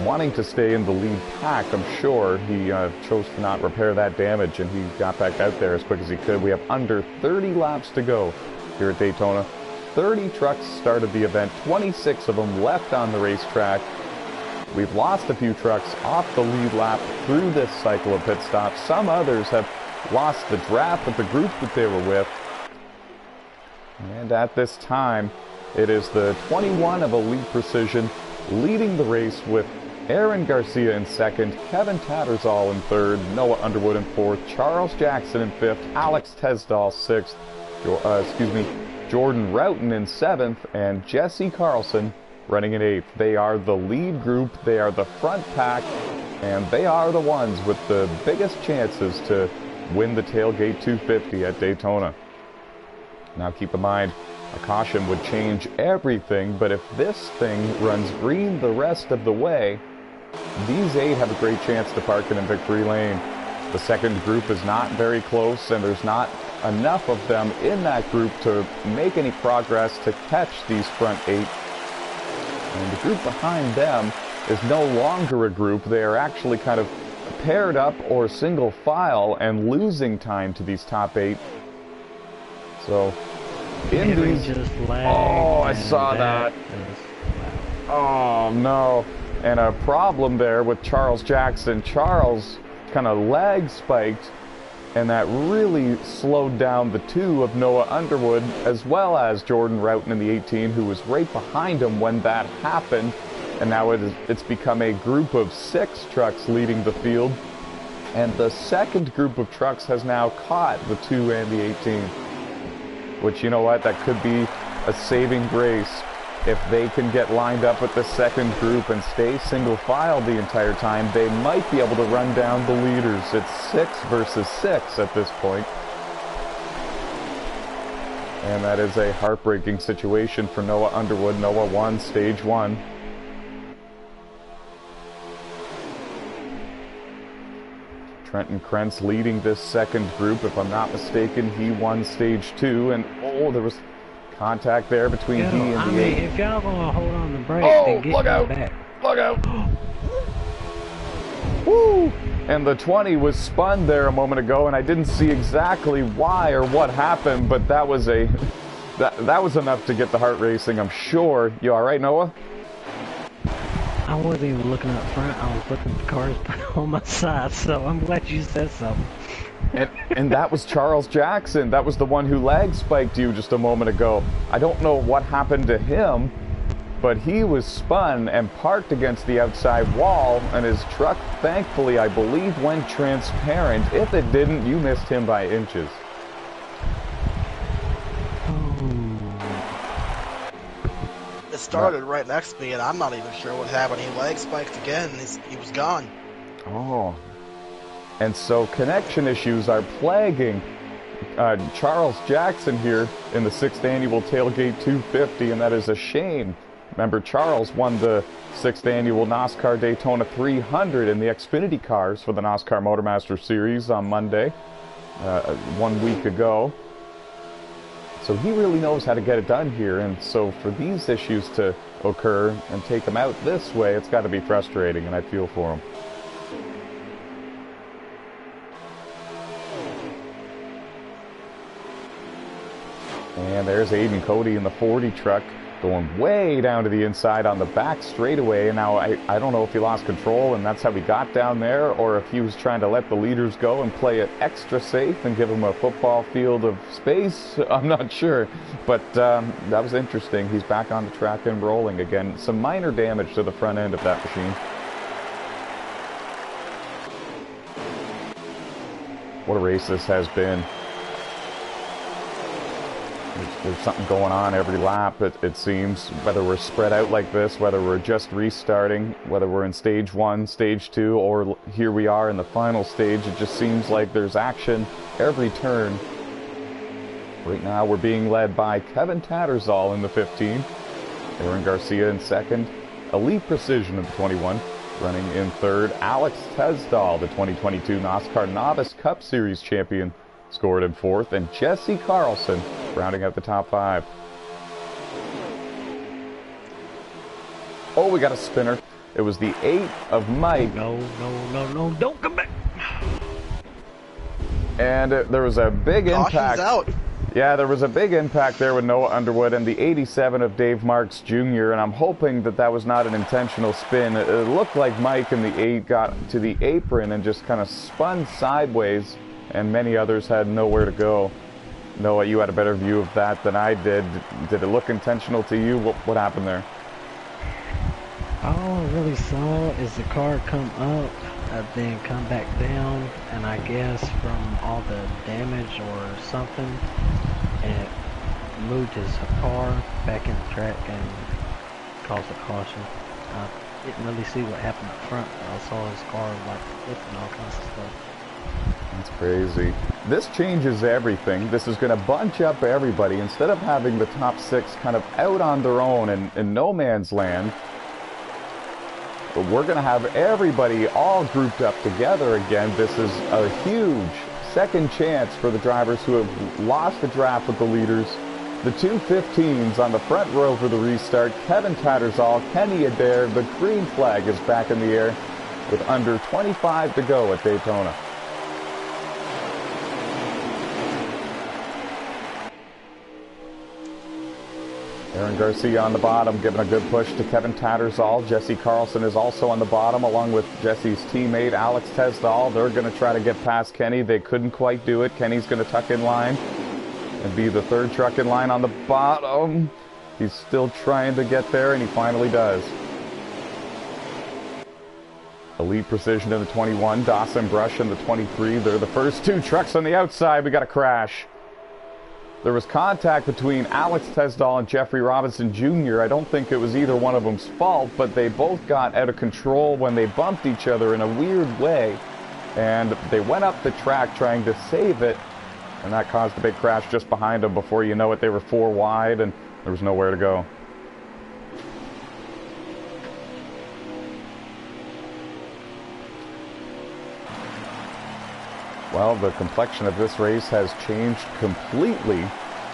wanting to stay in the lead pack, I'm sure he chose to not repair that damage, and he got back out there as quick as he could. We have under 30 laps to go here at Daytona. 30 trucks started the event, 26 of them left on the racetrack. We've lost a few trucks off the lead lap through this cycle of pit stops. Some others have lost the draft of the group that they were with. And at this time, it is the 21 of Elite Precision leading the race with Aaron Garcia in second, Kevin Tattersall in third, Noah Underwood in fourth, Charles Jackson in fifth, Alex Tesdall sixth, Jordan Roughton in seventh, and Jesse Carlson running in eighth. They are the lead group, they are the front pack, and they are the ones with the biggest chances to win the Tailgate 250 at Daytona. Now keep in mind, a caution would change everything, but if this thing runs green the rest of the way, these 8 have a great chance to park it in victory lane. The second group is not very close, and there's not enough of them in that group to make any progress to catch these front 8. And the group behind them is no longer a group. They are actually kind of paired up or single file and losing time to these top 8. So, in these... Oh, I saw that. Oh, no. And a problem there with Charles Jackson. Charles kind of lag spiked, and that really slowed down the 2 of Noah Underwood, as well as Jordan Roughton in the 18, who was right behind him when that happened. And now it's become a group of 6 trucks leading the field, and the second group of trucks has now caught the 2 and the 18. Which, you know what, that could be a saving grace. If they can get lined up with the second group and stay single file the entire time, they might be able to run down the leaders. It's 6 versus 6 at this point. And that is a heartbreaking situation for Noah Underwood. Noah won stage 1. Trenton Krentz leading this second group. If I'm not mistaken, he won stage 2. And, oh, there was contact there between he and the 8. If y'all gonna hold on the brake, oh, then get look out! back. Look out! Woo! And the 20 was spun there a moment ago, and I didn't see exactly why or what happened, but that was that was enough to get the heart racing, I'm sure. You all right, Noah? I wasn't even looking up front. I was looking at the cars on my side, so I'm glad you said something. And that was Charles Jackson. That was the one who lag spiked you just a moment ago. I don't know what happened to him, but he was spun and parked against the outside wall, and his truck, thankfully, I believe, went transparent. If it didn't, you missed him by inches. It started right next to me, and I'm not even sure what happened. He lag spiked again, and he was gone. Oh. And so connection issues are plaguing Charles Jackson here in the 6th annual Tailgate 250, and that is a shame. Remember, Charles won the 6th annual NASCAR Daytona 300 in the Xfinity cars for the NASCAR Motormaster Series on Monday, 1 week ago. So he really knows how to get it done here, and so for these issues to occur and take him out this way, it's got to be frustrating, and I feel for him. And there's Aiden Cody in the 40 truck going way down to the inside on the back straightaway. And now I don't know if he lost control and that's how he got down there, or if he was trying to let the leaders go and play it extra safe and give them a football field of space. I'm not sure, but that was interesting. He's back on the track and rolling again. Some minor damage to the front end of that machine. What a race this has been. There's something going on every lap, it seems, whether we're spread out like this, whether we're just restarting, whether we're in stage 1, stage 2, or here we are in the final stage. It just seems like there's action every turn. Right now we're being led by Kevin Tattersall in the 15, Aaron Garcia in 2nd, Elite Precision in the 21, running in 3rd, Alex Tesdall, the 2022 NASCAR Novice Cup Series champion, scored in 4th, and Jesse Carlson rounding out the top 5. Oh, we got a spinner. It was the 8 of Mike. No, don't come back. And there was a big impact. Out. Yeah, there was a big impact there with Noah Underwood and the 87 of Dave Marks Jr., and I'm hoping that that was not an intentional spin. It looked like Mike in the 8 got to the apron and just kind of spun sideways, and many others had nowhere to go. Noah, you had a better view of that than I did. Did it look intentional to you? What happened there? All I really saw is the car come up, then come back down, and I guess from all the damage or something, it moved his car back in the track and caused a caution. I didn't really see what happened up front, but I saw his car like flipping all kinds of stuff. That's crazy. This changes everything. This is going to bunch up everybody. Instead of having the top 6 kind of out on their own in no man's land, But we're going to have everybody all grouped up together again. This is a huge second chance for the drivers who have lost the draft with the leaders. The 215s on the front row for the restart. Kevin Tattersall, Kenny Adair. The green flag is back in the air with under 25 to go at Daytona. Aaron Garcia on the bottom, giving a good push to Kevin Tattersall. Jesse Carlson is also on the bottom, along with Jesse's teammate, Alex Tesdall. They're going to try to get past Kenny. They couldn't quite do it. Kenny's going to tuck in line and be the third truck in line on the bottom. He's still trying to get there, and he finally does. Elite Precision in the 21, Dawson Brush in the 23. They're the first two trucks on the outside. We got a crash. There was contact between Alex Tesdall and Jeffrey Robinson Jr. I don't think it was either one of them's fault, but they both got out of control when they bumped each other in a weird way. And they went up the track trying to save it, and that caused a big crash just behind them. Before you know it, they were 4 wide, and there was nowhere to go. Well, the complexion of this race has changed completely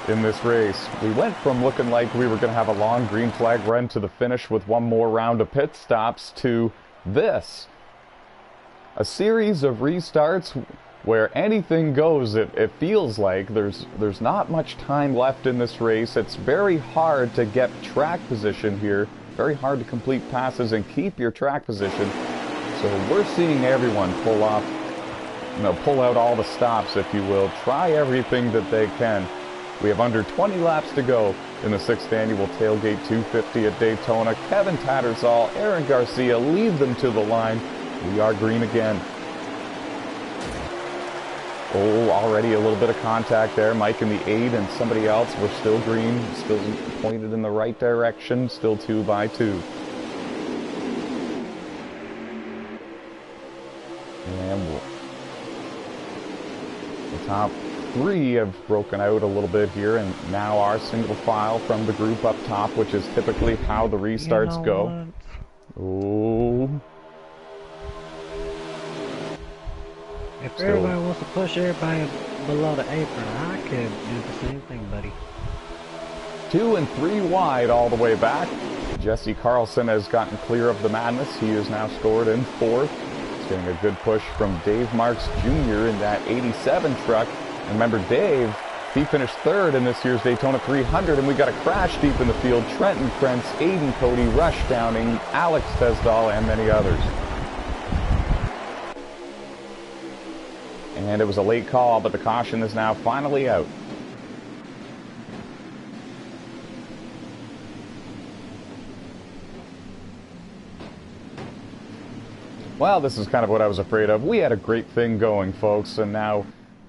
in this race. We went from looking like we were going to have a long green flag run to the finish with one more round of pit stops to this. A series of restarts where anything goes. It feels like there's not much time left in this race. It's very hard to get track position here. Very hard to complete passes and keep your track position. So we're seeing everyone pull off, pull out all the stops, if you will. Try everything that they can. We have under 20 laps to go in the 6th annual Tailgate 250 at Daytona. Kevin Tattersall, Aaron Garcia lead them to the line. We are green again. Oh, already a little bit of contact there. Mike in the 8 and somebody else. We're still green, still pointed in the right direction, still 2 by 2. And the top 3 have broken out a little bit here, and now are single file from the group up top, which is typically how the restarts go. Oh. If everybody wants to push everybody below the apron, I could do the same thing, buddy. 2 and 3 wide all the way back. Jesse Carlson has gotten clear of the madness. He is now scored in 4th. He's getting a good push from Dave Marks Jr. in that 87 truck. And remember, Dave, he finished 3rd in this year's Daytona 300, and we got a crash deep in the field. Trenton Krentz, Aiden Cody, Rush Downing, Alex Tesdall, and many others. And it was a late call, but the caution is now finally out. Well, this is kind of what I was afraid of. We had a great thing going, folks, and now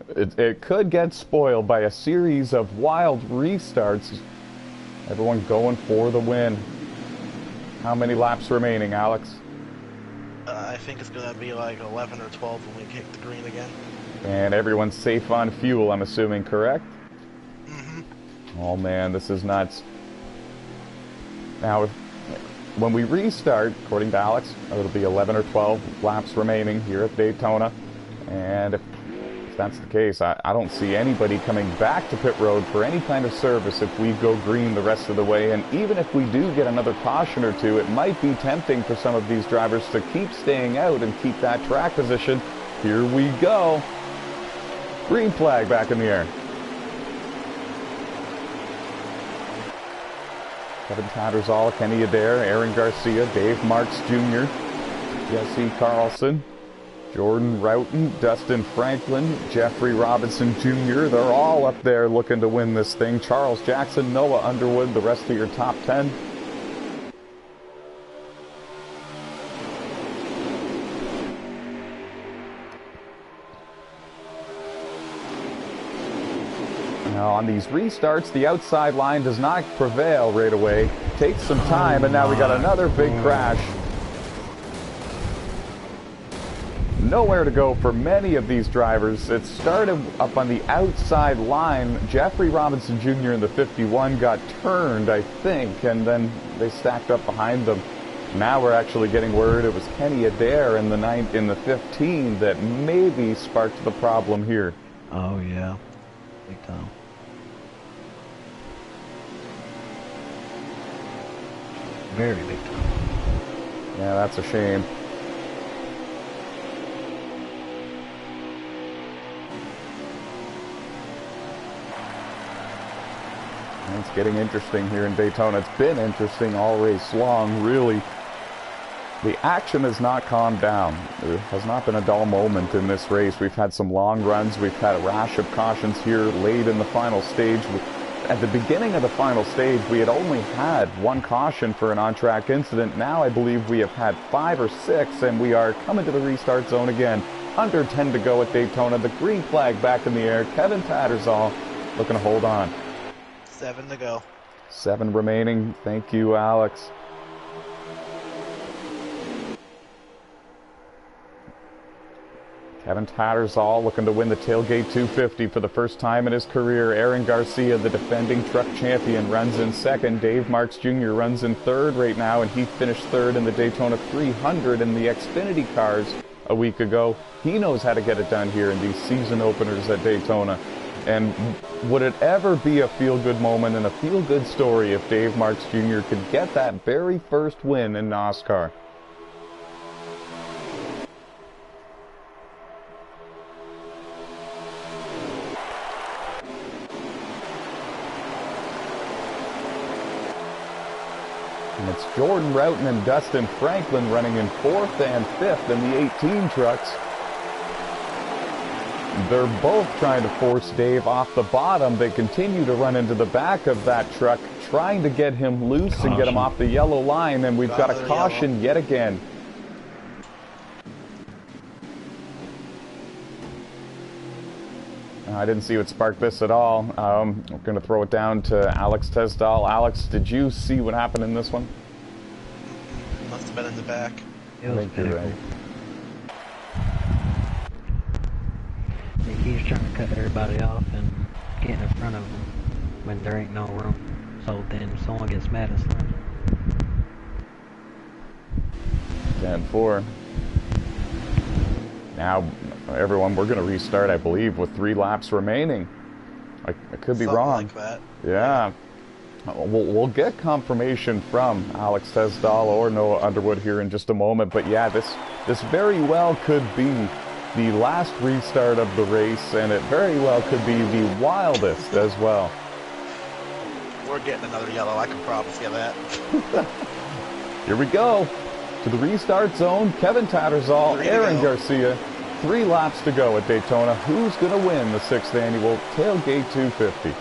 it could get spoiled by a series of wild restarts. Everyone going for the win. How many laps remaining, Alex? I think it's going to be like 11 or 12 when we kick the green again. And everyone's safe on fuel, I'm assuming, correct? Mm-hmm. Oh man, this is nuts. Now, when we restart, according to Alex, it'll be 11 or 12 laps remaining here at Daytona. And if that's the case, I don't see anybody coming back to pit road for any kind of service if we go green the rest of the way. And even if we do get another caution or two, it might be tempting for some of these drivers to keep staying out and keep that track position. Here we go. Green flag back in the air. Kevin Tattersall, Kenny Adair, Aaron Garcia, Dave Marks Jr., Jesse Carlson, Jordan Roughton, Dustin Franklin, Jeffrey Robinson Jr. They're all up there looking to win this thing. Charles Jackson, Noah Underwood, the rest of your top 10. Now on these restarts, the outside line does not prevail right away. Takes some time, and now we got another big crash. Nowhere to go for many of these drivers. It started up on the outside line. Jeffrey Robinson Jr. in the 51 got turned, I think, and then they stacked up behind them. Now we're actually getting word it was Kenny Adair in the 15 that maybe sparked the problem here. Oh yeah, big time. Very big time. Yeah, that's a shame. It's getting interesting here in Daytona. It's been interesting all race long, really. The action has not calmed down. There has not been a dull moment in this race. We've had some long runs. We've had a rash of cautions here late in the final stage. At the beginning of the final stage, we had only had one caution for an on-track incident. Now I believe we have had 5 or 6, and we are coming to the restart zone again. Under 10 to go at Daytona. The green flag back in the air. Kevin Tattersall looking to hold on. 7 to go. 7 remaining. Thank you, Alex. Kevin Tattersall looking to win the Tailgate 250 for the first time in his career. Aaron Garcia, the defending truck champion, runs in second. Dave Marks Jr. runs in third right now, and he finished third in the Daytona 300 in the Xfinity cars a week ago. He knows how to get it done here in these season openers at Daytona. And would it ever be a feel-good moment and a feel-good story if Dave Marks Jr. could get that very first win in NASCAR? And it's Jordan Roughton and Dustin Franklin running in 4th and 5th in the 18 trucks. They're both trying to force Dave off the bottom. They continue to run into the back of that truck, trying to get him loose and get him off the yellow line, and we've got a caution yet again. I didn't see what sparked this at all. I'm going to throw it down to Alex Tesdall. Alex, did you see what happened in this one? Must have been in the back. I think you're right. He keeps trying to cut everybody off and get in front of them when there ain't no room. So then someone gets mad and slams. 10-4. Now, everyone, we're going to restart, I believe, with 3 laps remaining. I could be wrong. Like that. Yeah. We'll get confirmation from Alex Tesdall or Noah Underwood here in just a moment. But yeah, this very well could be the last restart of the race, and it very well could be the wildest as well. We're getting another yellow, I can promise you that. Here we go. To the restart zone, Kevin Tattersall, Aaron Garcia. 3 laps to go at Daytona. Who's going to win the 6th annual Tailgate 250?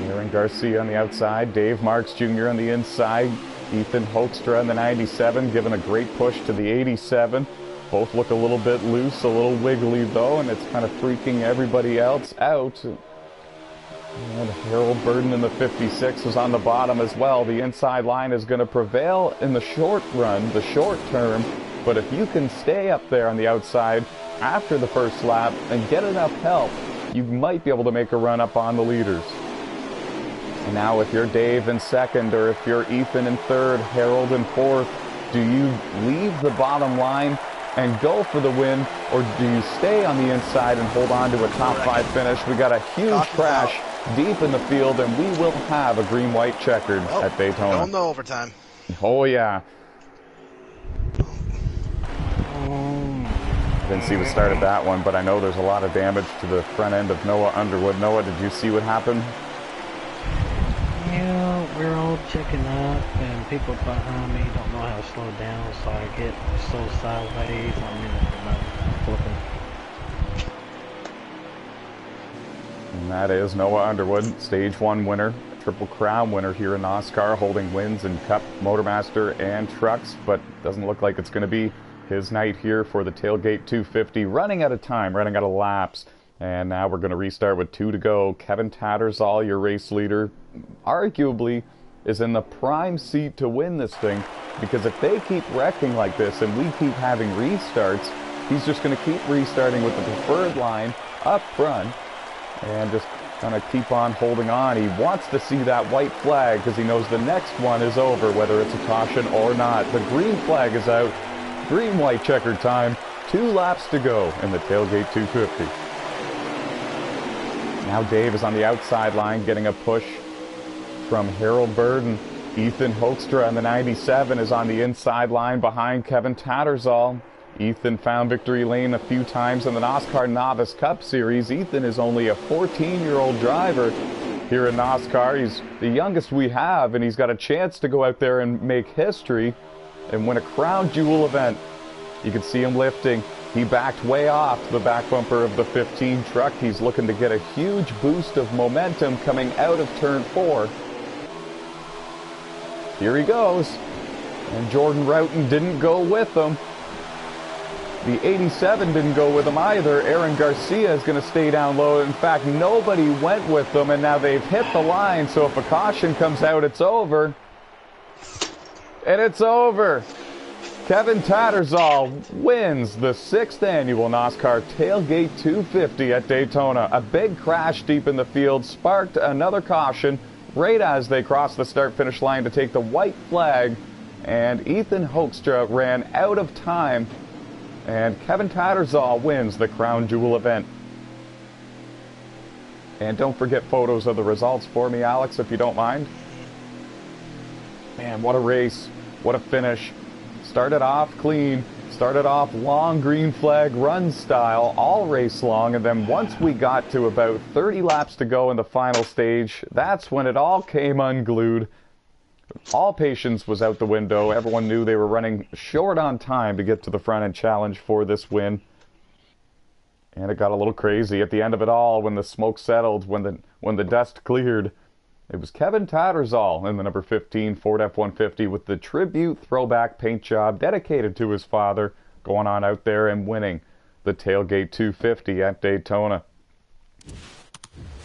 Aaron Garcia on the outside, Dave Marks Jr. on the inside, Ethan Hoekstra in the 97 giving a great push to the 87. Both look a little bit loose, a little wiggly though, and it's kind of freaking everybody else out. And Harold Burden in the 56 is on the bottom as well. The inside line is going to prevail in the short run, the short term, but if you can stay up there on the outside after the first lap and get enough help, you might be able to make a run up on the leaders. And now if you're Dave in second, or if you're Ethan in third, Harold in fourth, do you leave the bottom line and go for the win, or do you stay on the inside and hold on to a top 5 finish? We got a huge crash deep in the field, and we will have a green-white checkered at Daytona. Going to overtime. Oh, yeah. Didn't see the start of that one, but I know there's a lot of damage to the front end of Noah Underwood. Noah, did you see what happened? Yeah, we're all checking up, and people behind me don't know how to slow down, so I get so sideways. I'm in it, flipping. And that is Noah Underwood, Stage 1 winner, Triple Crown winner here in NASCAR, holding wins in Cup, Motormaster, and Trucks, but doesn't look like it's going to be his night here for the Tailgate 250. Running out of time, running out of laps, and now we're going to restart with 2 to go. Kevin Tattersall, your race leader, arguably is in the prime seat to win this thing, because if they keep wrecking like this and we keep having restarts, he's just going to keep restarting with the preferred line up front and just Gonna keep on holding on. He wants to see that white flag because he knows the next one is over, whether it's a caution or not. The green flag is out. Green-white checkered time. 2 laps to go in the Tailgate 250. Now Dave is on the outside line getting a push from Harold Burden. Ethan Hoekstra in the 97 is on the inside line behind Kevin Tattersall. Ethan found victory lane a few times in the NOSSCAR Novice Cup Series. Ethan is only a 14-year-old driver here in NOSSCAR. He's the youngest we have, and he's got a chance to go out there and make history and win a crown jewel event. You can see him lifting. He backed way off the back bumper of the 15 truck. He's looking to get a huge boost of momentum coming out of turn 4. Here he goes. And Jordan Roughton didn't go with him. The 87 didn't go with him either. Aaron Garcia is going to stay down low. In fact, nobody went with them, and now they've hit the line, so if a caution comes out, it's over. And it's over. Kevin Tattersall wins the 6th annual NOSSCAR Tailgate 250 at Daytona. A big crash deep in the field sparked another caution right as they crossed the start-finish line to take the white flag, and Ethan Hoekstra ran out of time, and Kevin Tattersall wins the crown jewel event. And don't forget photos of the results for me, Alex, if you don't mind. Man, what a race. What a finish. Started off clean. Started off long green flag run style all race long, and then once we got to about 30 laps to go in the final stage, that's when it all came unglued. All patience was out the window. Everyone knew they were running short on time to get to the front and challenge for this win. And it got a little crazy at the end of it all when the smoke settled, when the dust cleared. It was Kevin Tattersall in the number 15 Ford F-150 with the tribute throwback paint job dedicated to his father, going on out there and winning the Tailgate 250 at Daytona.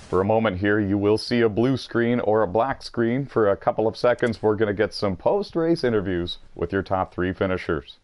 For a moment here, you will see a blue screen or a black screen. For a couple of seconds, we're going to get some post-race interviews with your top 3 finishers.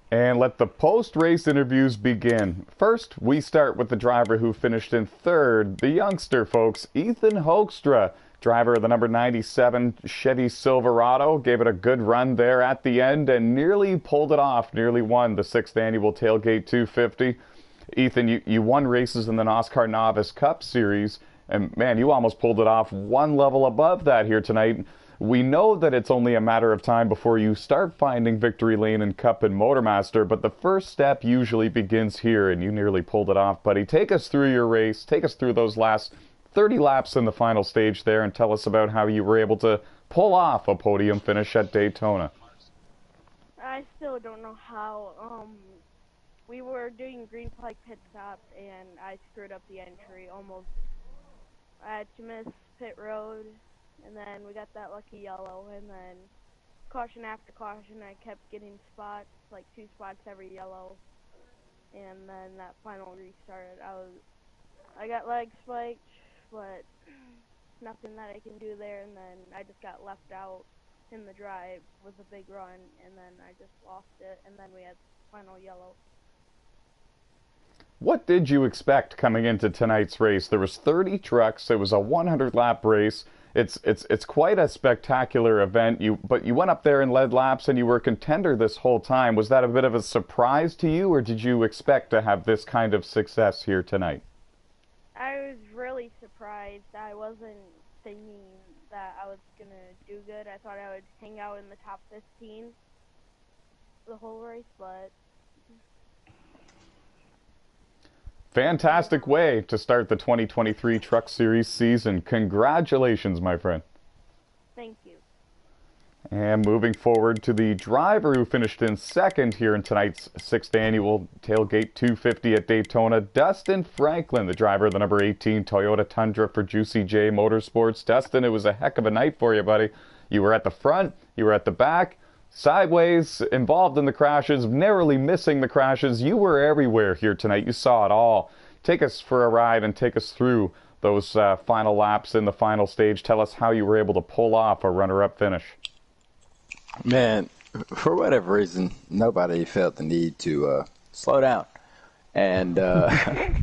And let the post-race interviews begin. First, we start with the driver who finished in 3rd, the youngster, folks, Ethan Hoekstra, driver of the number 97 Chevy Silverado, gave it a good run there at the end and nearly pulled it off, nearly won the 6th annual Tailgate 250. Ethan, you won races in the NOSSCAR Novice Cup Series, and man, you almost pulled it off one level above that here tonight. We know that it's only a matter of time before you start finding victory lane in Cup and Motormaster, but the first step usually begins here, and you nearly pulled it off, buddy. Take us through your race. Take us through those last 30 laps in the final stage there, and tell us about how you were able to pull off a podium finish at Daytona. I still don't know how. We were doing green flag pit stops, and I screwed up the entry almost. I had to miss pit road. And then we got that lucky yellow, and then caution after caution, I kept getting spots, like 2 spots every yellow. And then that final restart, I got leg spiked, but nothing that I can do there, and then I just got left out in the drive was a big run, and then I just lost it, and then we had final yellow. What did you expect coming into tonight's race? There was 30 trucks. It was a 100-lap race. It's quite a spectacular event. But you went up there and led laps, and you were a contender this whole time. Was that a bit of a surprise to you, or did you expect to have this kind of success here tonight? I was really surprised. I wasn't thinking that I was gonna do good. I thought I would hang out in the top 15 the whole race, but fantastic way to start the 2023 Truck Series season. Congratulations, my friend. thank you. And moving forward to the driver who finished in second here in tonight's 6th annual Tailgate 250 at Daytona, Dustin Franklin, the driver of the number 18 Toyota Tundra for Juicy J Motorsports. Dustin, it was a heck of a night for you, buddy. You were at the front, you were at the back, sideways, involved in the crashes, narrowly missing the crashes. You were everywhere here tonight. You saw it all. Take us for a ride and take us through those final laps in the final stage. Tell us how you were able to pull off a runner-up finish. Man, for whatever reason, nobody felt the need to slow down. And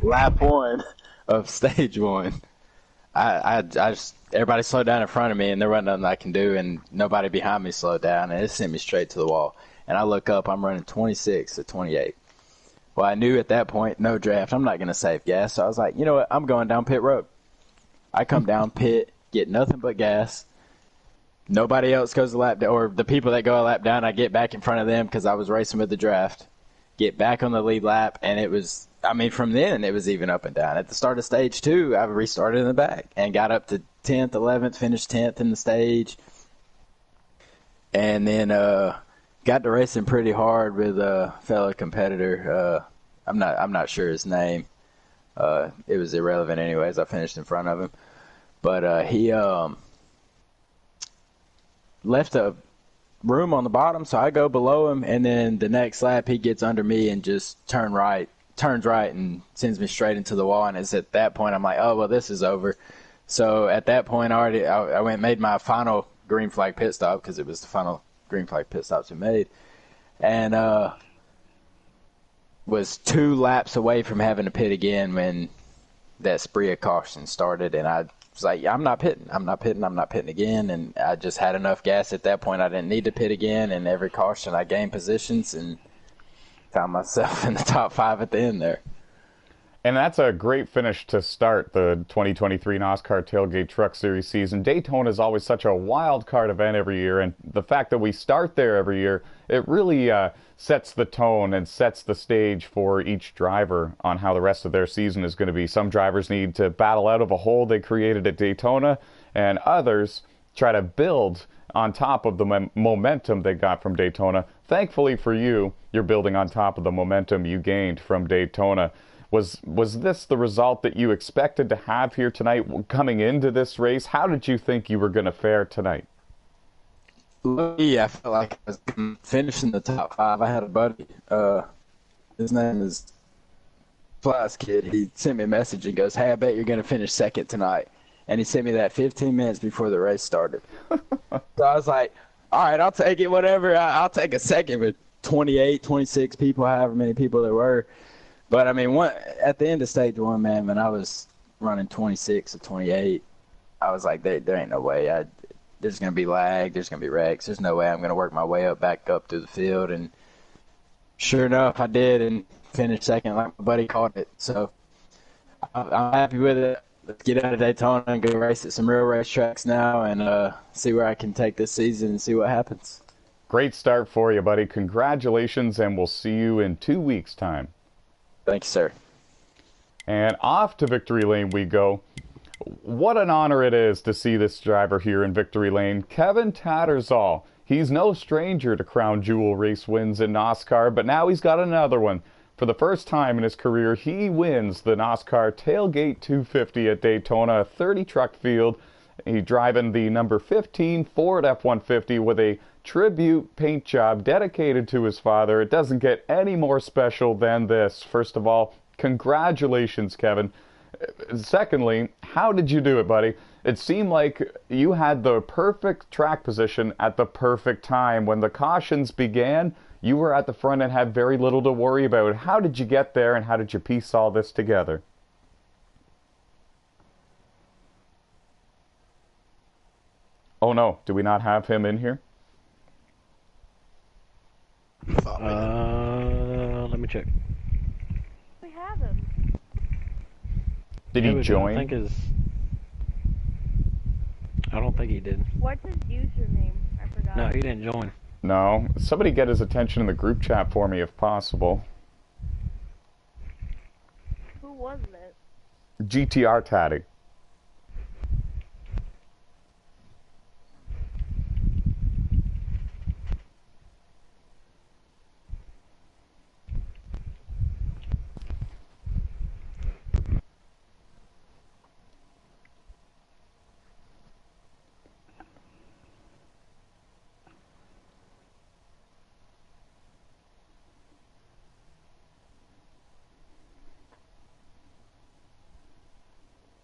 lap one of stage one, I just, everybody slowed down in front of me, and there wasn't nothing I can do, and nobody behind me slowed down, and it sent me straight to the wall. And I look up, I'm running 26 to 28. Well, I knew at that point, no draft, I'm not going to save gas. So I was like, you know what, I'm going down pit road. I come down pit, get nothing but gas. Nobody else goes a lap down, or the people that go a lap down, I get back in front of them because I was racing with the draft. Get back on the lead lap, and it was, I mean, from then it was even up and down. At the start of stage 2, I restarted in the back and got up to 10th, 11th, finished 10th in the stage. And then got to racing pretty hard with a fellow competitor. I'm not sure his name. It was irrelevant anyways. I finished in front of him. But he left a room on the bottom, so I go below him, and then the next lap he gets under me and just turns right and sends me straight into the wall. And it's at that point I'm like, oh well, this is over. So at that point I went and made my final green flag pit stop, because it was the final green flag pit stops we made, and was 2 laps away from having to pit again when that spree of caution started. And I was like, I'm not pitting again. And I just had enough gas at that point. I didn't need to pit again. And every caution I gained positions and found myself in the top 5 at the end there. And that's a great finish to start the 2023 NASCAR Tailgate Truck Series season. Daytona is always such a wild card event every year, and the fact that we start there every year, it really sets the tone and sets the stage for each driver on how the rest of their season is going to be. Some drivers need to battle out of a hole they created at Daytona, and others try to build on top of the momentum they got from Daytona. Thankfully for you, you're building on top of the momentum you gained from Daytona. Was this the result that you expected to have here tonight coming into this race? How did you think you were going to fare tonight? Yeah, I felt like I was finishing the top 5. I had a buddy, his name is Flies Kid. He sent me a message and goes, hey, I bet you're going to finish second tonight. And he sent me that 15 minutes before the race started. So I was like, all right, I'll take it, whatever. I'll take a second with 28, 26 people, however many people there were. But, I mean, at the end of stage 1, man, when I was running 26 or 28, I was like, there ain't no way. There's going to be lag. There's going to be wrecks. There's no way I'm going to work my way back up through the field. And sure enough, I did and finished second like my buddy called it. So I'm happy with it. Let's get out of Daytona and go race at some real racetracks now and see where I can take this season and see what happens. Great start for you, buddy. Congratulations, and we'll see you in 2 weeks' time. Thank you, sir. And off to Victory Lane we go. What an honor it is to see this driver here in Victory Lane, Kevin Tattersall. He's no stranger to crown jewel race wins in NASCAR, but now he's got another one. For the first time in his career, he wins the NASCAR Tailgate 250 at Daytona, a 30-truck field. He's driving the number 15 Ford F-150 with a tribute paint job dedicated to his father. It doesn't get any more special than this. First of all, congratulations, Kevin. Secondly, how did you do it, buddy? It seemed like you had the perfect track position at the perfect time. When the cautions began, you were at the front and had very little to worry about. How did you get there, and how did you piece all this together? Oh no, do we not have him in here? Let me check. We have him. Did he join? I don't think he did. What's his username? I forgot. No, he didn't join. No. Somebody get his attention in the group chat for me if possible. Who was it? GTR Tatty.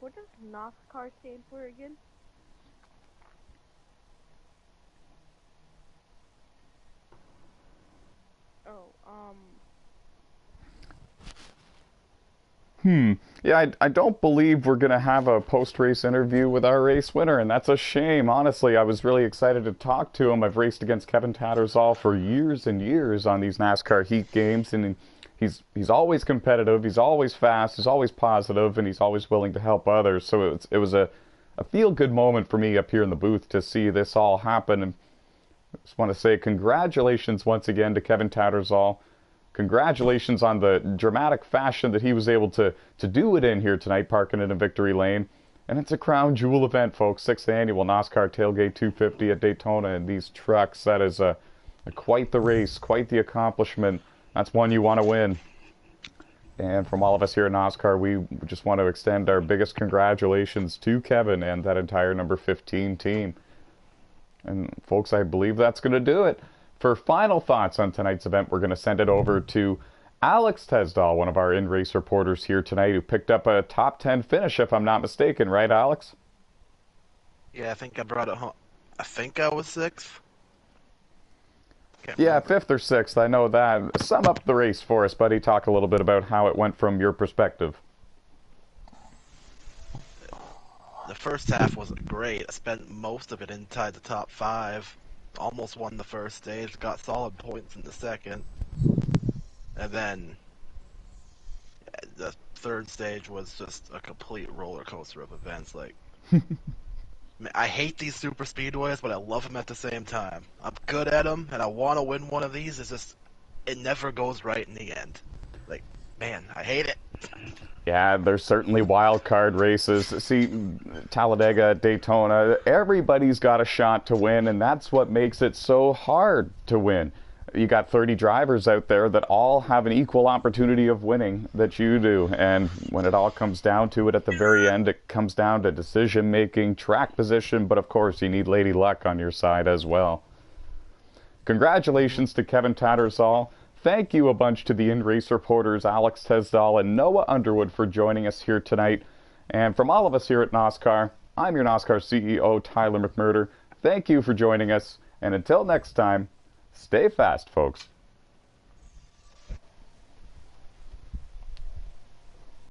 What does NOSSCAR stand for again? Oh, Yeah, I don't believe we're going to have a post-race interview with our race winner, and that's a shame. Honestly, I was really excited to talk to him. I've raced against Kevin Tattersall for years and years on these NASCAR Heat games, and he's always competitive, he's always fast, he's always positive, and he's always willing to help others. So it was a feel-good moment for me up here in the booth to see this all happen. And I just want to say congratulations once again to Kevin Tattersall. Congratulations on the dramatic fashion that he was able to do it in here tonight, parking in a victory lane. And it's a crown jewel event, folks. 6th annual NASCAR Tailgate 250 at Daytona. And these trucks, that is quite the race, quite the accomplishment. That's one you want to win. And from all of us here at NASCAR, we just want to extend our biggest congratulations to Kevin and that entire number 15 team. And folks, I believe that's going to do it. For final thoughts on tonight's event, we're going to send it over to Alex Tesdahl, one of our in-race reporters here tonight, who picked up a top 10 finish, if I'm not mistaken. Right, Alex? Yeah, I think I brought it home. I think I was 6th. Yeah, 5th or 6th, I know that. Sum up the race for us, buddy. Talk a little bit about how it went from your perspective. The first half was great. I spent most of it inside the top 5. Almost won the first stage, got solid points in the second. And then the third stage was just a complete roller coaster of events. Like, I hate these super speedways, but I love them at the same time. I'm good at them, and I want to win one of these. It's just, it never goes right in the end. Like, man, I hate it. Yeah, there's certainly wild card races. See, Talladega, Daytona, everybody's got a shot to win, and that's what makes it so hard to win. You got 30 drivers out there that all have an equal opportunity of winning that you do, and when it all comes down to it at the very end, it comes down to decision making, track position, but of course you need Lady Luck on your side as well. Congratulations to Kevin Tattersall. Thank you a bunch to the in-race reporters Alex Tesdahl and Noah Underwood for joining us here tonight. And from all of us here at NASCAR, I'm your NASCAR CEO, Tyler McMurder. Thank you for joining us, and until next time, stay fast, folks.